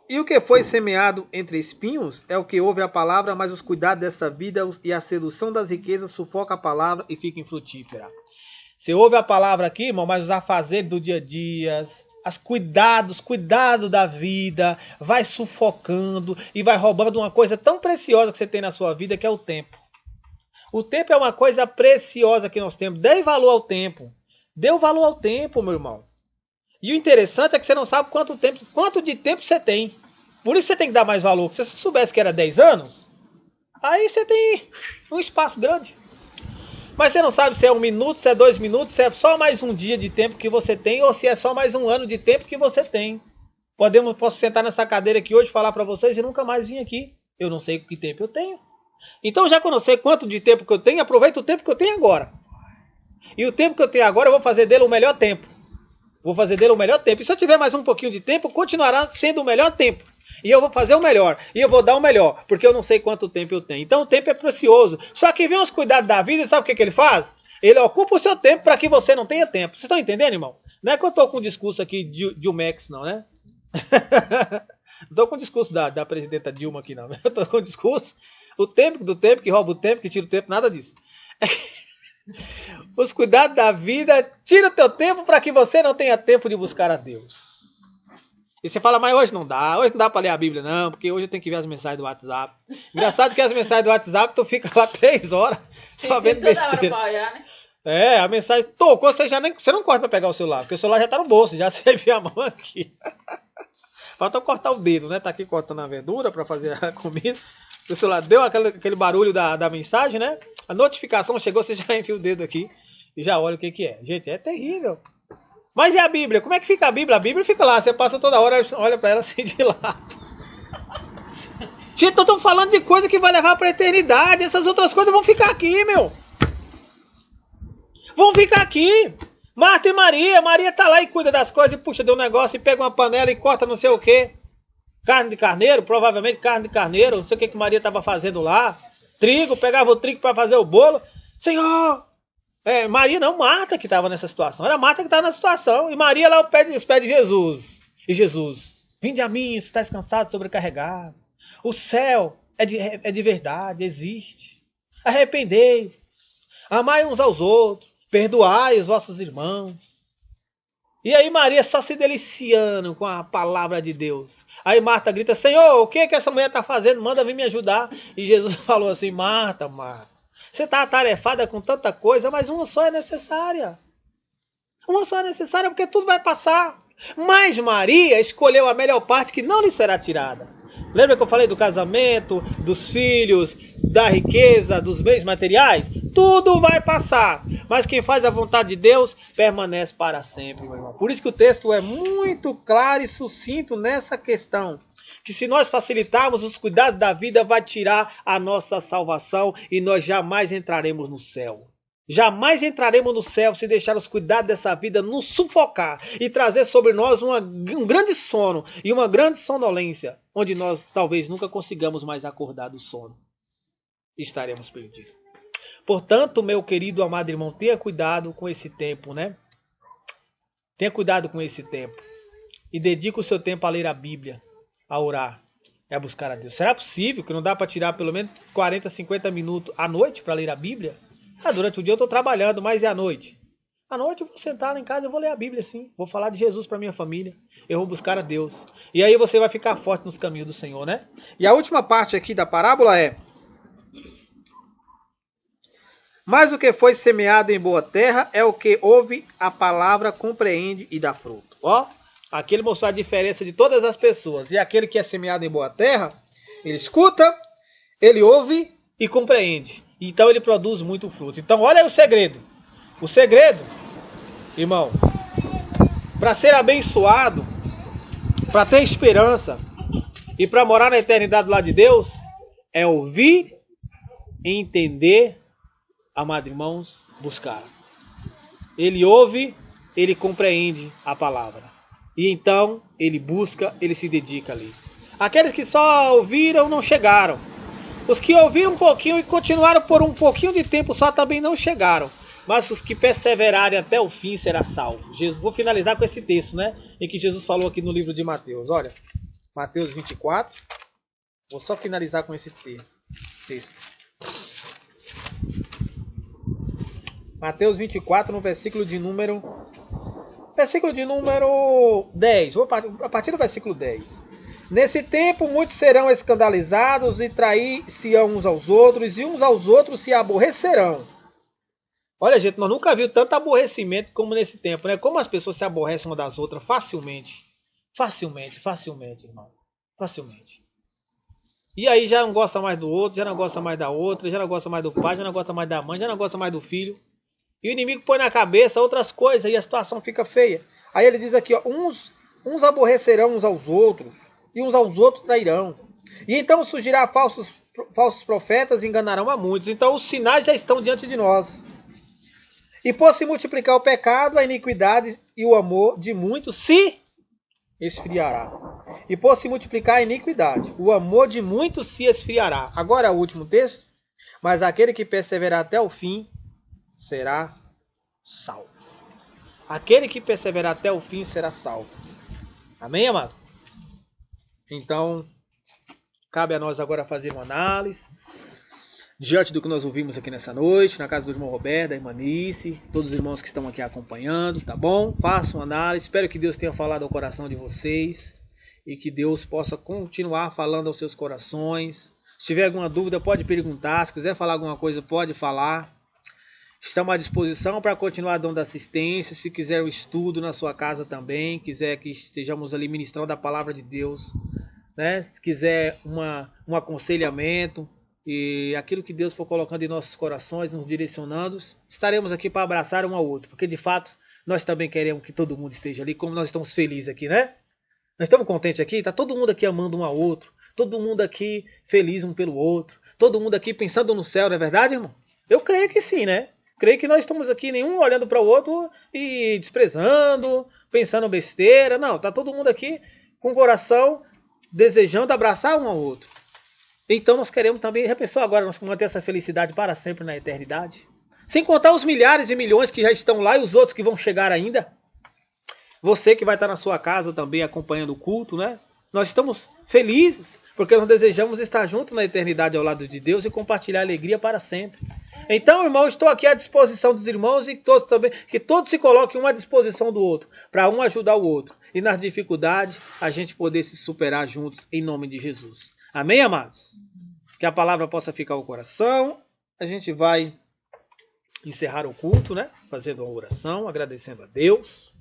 E o que foi semeado entre espinhos é o que ouve a palavra, mas os cuidados desta vida e a sedução das riquezas sufoca a palavra e fica infrutífera. Você ouve a palavra aqui, irmão, mas os afazeres do dia a dia, cuidado da vida, vai sufocando e vai roubando uma coisa tão preciosa que você tem na sua vida, que é o tempo. O tempo é uma coisa preciosa que nós temos. Dê valor ao tempo. Dê o valor ao tempo, meu irmão. E o interessante é que você não sabe quanto de tempo você tem. Por isso você tem que dar mais valor. Se você soubesse que era 10 anos, aí você tem um espaço grande. Mas você não sabe se é 1 minuto, se é 2 minutos, se é só mais um dia de tempo que você tem, ou se é só mais 1 ano de tempo que você tem. Posso sentar nessa cadeira aqui hoje, falar para vocês e nunca mais vir aqui. Eu não sei que tempo eu tenho. Então, já que eu não sei quanto de tempo que eu tenho, aproveita o tempo que eu tenho agora. E o tempo que eu tenho agora, eu vou fazer dele o melhor tempo. Vou fazer dele o melhor tempo. E se eu tiver mais um pouquinho de tempo, continuará sendo o melhor tempo. E eu vou fazer o melhor. E eu vou dar o melhor. Porque eu não sei quanto tempo eu tenho. Então o tempo é precioso. Só que vem os cuidados da vida e sabe o que ele faz? Ele ocupa o seu tempo para que você não tenha tempo. Vocês estão entendendo, irmão? Não é que eu estou com um discurso aqui de Umex, não, né? Não estou com o discurso da presidenta Dilma aqui, não. Eu estou com o discurso. O tempo do tempo, que rouba o tempo, que tira o tempo, nada disso. Os cuidados da vida, tira o teu tempo para que você não tenha tempo de buscar a Deus. E você fala, mas hoje não dá para ler a Bíblia não, porque hoje eu tenho que ver as mensagens do WhatsApp. Engraçado que as mensagens do WhatsApp, tu fica lá 3 horas, só vendo besteira. Olhar, né? É, a mensagem tocou, você não corre para pegar o celular, porque o celular já tá no bolso, já serviu a mão aqui. Falta cortar o dedo, né? Tá aqui cortando a verdura para fazer a comida. O celular deu aquele barulho da mensagem, né? A notificação chegou, você já enfia o dedo aqui e já olha o que é. Gente, é terrível. Mas e a Bíblia? Como é que fica a Bíblia? A Bíblia fica lá, você passa toda hora, olha para ela assim de lá. Gente, eu tô falando de coisa que vai levar para a eternidade. Essas outras coisas vão ficar aqui, meu. Vão ficar aqui. Marta e Maria. Maria tá lá e cuida das coisas e puxa de um negócio e pega uma panela e corta não sei o quê. Carne de carneiro, provavelmente carne de carneiro. Não sei o que Maria estava fazendo lá. Trigo, pegava o trigo para fazer o bolo. Senhor! Maria não, Marta que estava nessa situação. Era Marta que estava na situação. E Maria lá os pés de Jesus. E Jesus, vinde a mim, se está cansado, sobrecarregado. O céu é de verdade, existe. Arrependei. Amai uns aos outros. Perdoai os vossos irmãos. E aí Maria só se deliciando com a palavra de Deus. Aí Marta grita, Senhor, o que essa mulher está fazendo? Manda vir me ajudar. E Jesus falou assim, Marta, você está atarefada com tanta coisa, mas uma só é necessária. Uma só é necessária porque tudo vai passar. Mas Maria escolheu a melhor parte que não lhe será tirada. Lembra que eu falei do casamento, dos filhos, da riqueza, dos bens materiais? Tudo vai passar. Mas quem faz a vontade de Deus permanece para sempre, meu irmão. Por isso que o texto é muito claro e sucinto nessa questão. Que se nós facilitarmos os cuidados da vida, vai tirar a nossa salvação e nós jamais entraremos no céu. Jamais entraremos no céu se deixar os cuidados dessa vida nos sufocar e trazer sobre nós um grande sono e uma grande sonolência, onde nós talvez nunca consigamos mais acordar do sono. Estaremos perdidos. Portanto, meu querido amado irmão, tenha cuidado com esse tempo, né? Tenha cuidado com esse tempo. E dedique o seu tempo a ler a Bíblia, a orar, a buscar a Deus. Será possível que não dá para tirar pelo menos 40, 50 minutos à noite para ler a Bíblia? Durante o dia eu estou trabalhando, mas e à noite? À noite eu vou sentar lá em casa e vou ler a Bíblia, sim. Vou falar de Jesus para minha família. Eu vou buscar a Deus. E aí você vai ficar forte nos caminhos do Senhor, né? E a última parte aqui da parábola é: mas o que foi semeado em boa terra é o que ouve a palavra, compreende e dá fruto. Ó, aqui ele mostrou a diferença de todas as pessoas. E aquele que é semeado em boa terra, ele escuta, ele ouve e compreende. Então ele produz muito fruto. Então olha aí o segredo. O segredo, irmão, para ser abençoado, para ter esperança e para morar na eternidade lá de Deus, é ouvir, entender, amados irmãos, buscar. Ele ouve, ele compreende a palavra. E então ele busca, ele se dedica ali. Aqueles que só ouviram não chegaram. Os que ouviram um pouquinho e continuaram por um pouquinho de tempo só também não chegaram. Mas os que perseverarem até o fim será salvo. Vou finalizar com esse texto, né? Em que Jesus falou aqui no livro de Mateus. Olha, Mateus 24. Vou só finalizar com esse texto. Mateus 24, no versículo de número 10. Vou a partir do versículo 10. Nesse tempo muitos serão escandalizados e trair-se-ão uns aos outros, e uns aos outros se aborrecerão. Olha, gente, nós nunca vimos tanto aborrecimento como nesse tempo, né? Como as pessoas se aborrecem uma das outras facilmente. Facilmente, irmão. Facilmente. E aí já não gosta mais do outro, já não gosta mais da outra, já não gosta mais do pai, já não gosta mais da mãe, já não gosta mais do filho. E o inimigo põe na cabeça outras coisas e a situação fica feia. Aí ele diz aqui, ó, uns aborrecerão uns aos outros, e uns aos outros trairão. E então surgirá falsos falsos profetas enganarão a muitos. Então os sinais já estão diante de nós. E por se multiplicar o pecado, a iniquidade e o amor de muitos se esfriará. E por se multiplicar a iniquidade, o amor de muitos se esfriará. Agora é o último texto. Mas aquele que perseverar até o fim será salvo. Aquele que perseverar até o fim será salvo. Amém, amado? Então, cabe a nós agora fazer uma análise diante do que nós ouvimos aqui nessa noite, na casa do irmão Roberto, da irmã Nice, todos os irmãos que estão aqui acompanhando, tá bom? Façam uma análise, espero que Deus tenha falado ao coração de vocês e que Deus possa continuar falando aos seus corações. Se tiver alguma dúvida, pode perguntar, se quiser falar alguma coisa, pode falar. Estamos à disposição para continuar dando assistência, se quiser um estudo na sua casa também, quiser que estejamos ali ministrando a palavra de Deus, né? Se quiser um aconselhamento, e aquilo que Deus for colocando em nossos corações, nos direcionando, estaremos aqui para abraçar um ao outro, porque de fato nós também queremos que todo mundo esteja ali, como nós estamos felizes aqui, né? Nós estamos contentes aqui, está todo mundo aqui amando um ao outro, todo mundo aqui feliz um pelo outro, todo mundo aqui pensando no céu, não é verdade, irmão? Eu creio que sim, né? Creio que nós estamos aqui, nenhum olhando para o outro e desprezando, pensando besteira, não, está todo mundo aqui com o coração desejando abraçar um ao outro. Então nós queremos também, já pensou agora, nós manter essa felicidade para sempre na eternidade? Sem contar os milhares e milhões que já estão lá e os outros que vão chegar ainda. Você que vai estar na sua casa também acompanhando o culto, né? Nós estamos felizes porque nós desejamos estar juntos na eternidade ao lado de Deus e compartilhar a alegria para sempre. Então, irmão, estou aqui à disposição dos irmãos e todos também, que todos se coloquem um à disposição do outro, para um ajudar o outro. E nas dificuldades, a gente poder se superar juntos em nome de Jesus. Amém, amados? Que a palavra possa ficar no coração. A gente vai encerrar o culto, né? Fazendo uma oração, agradecendo a Deus.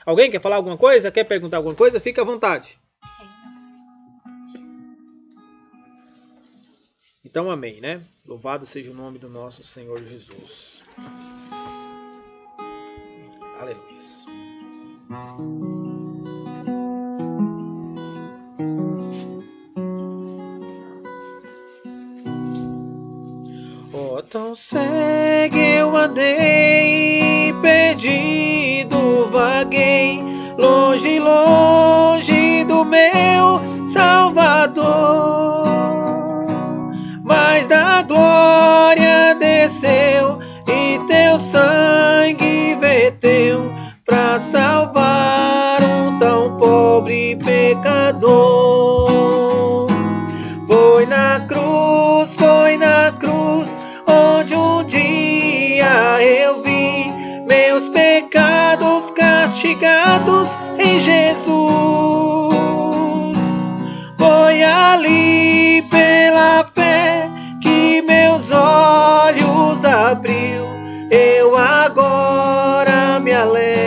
Alguém quer falar alguma coisa? Quer perguntar alguma coisa? Fique à vontade. Então, amém, né? Louvado seja o nome do nosso Senhor Jesus. Aleluia. Tão cego eu andei, perdido vaguei, longe, longe do meu Salvador. Mas da glória desceu e teu sangue verteu pra salvar um tão pobre pecador. Foi na cruz, onde um dia eu vi meus pecados castigados em Jesus. Foi ali pela fé que meus olhos abriu, eu agora me alegro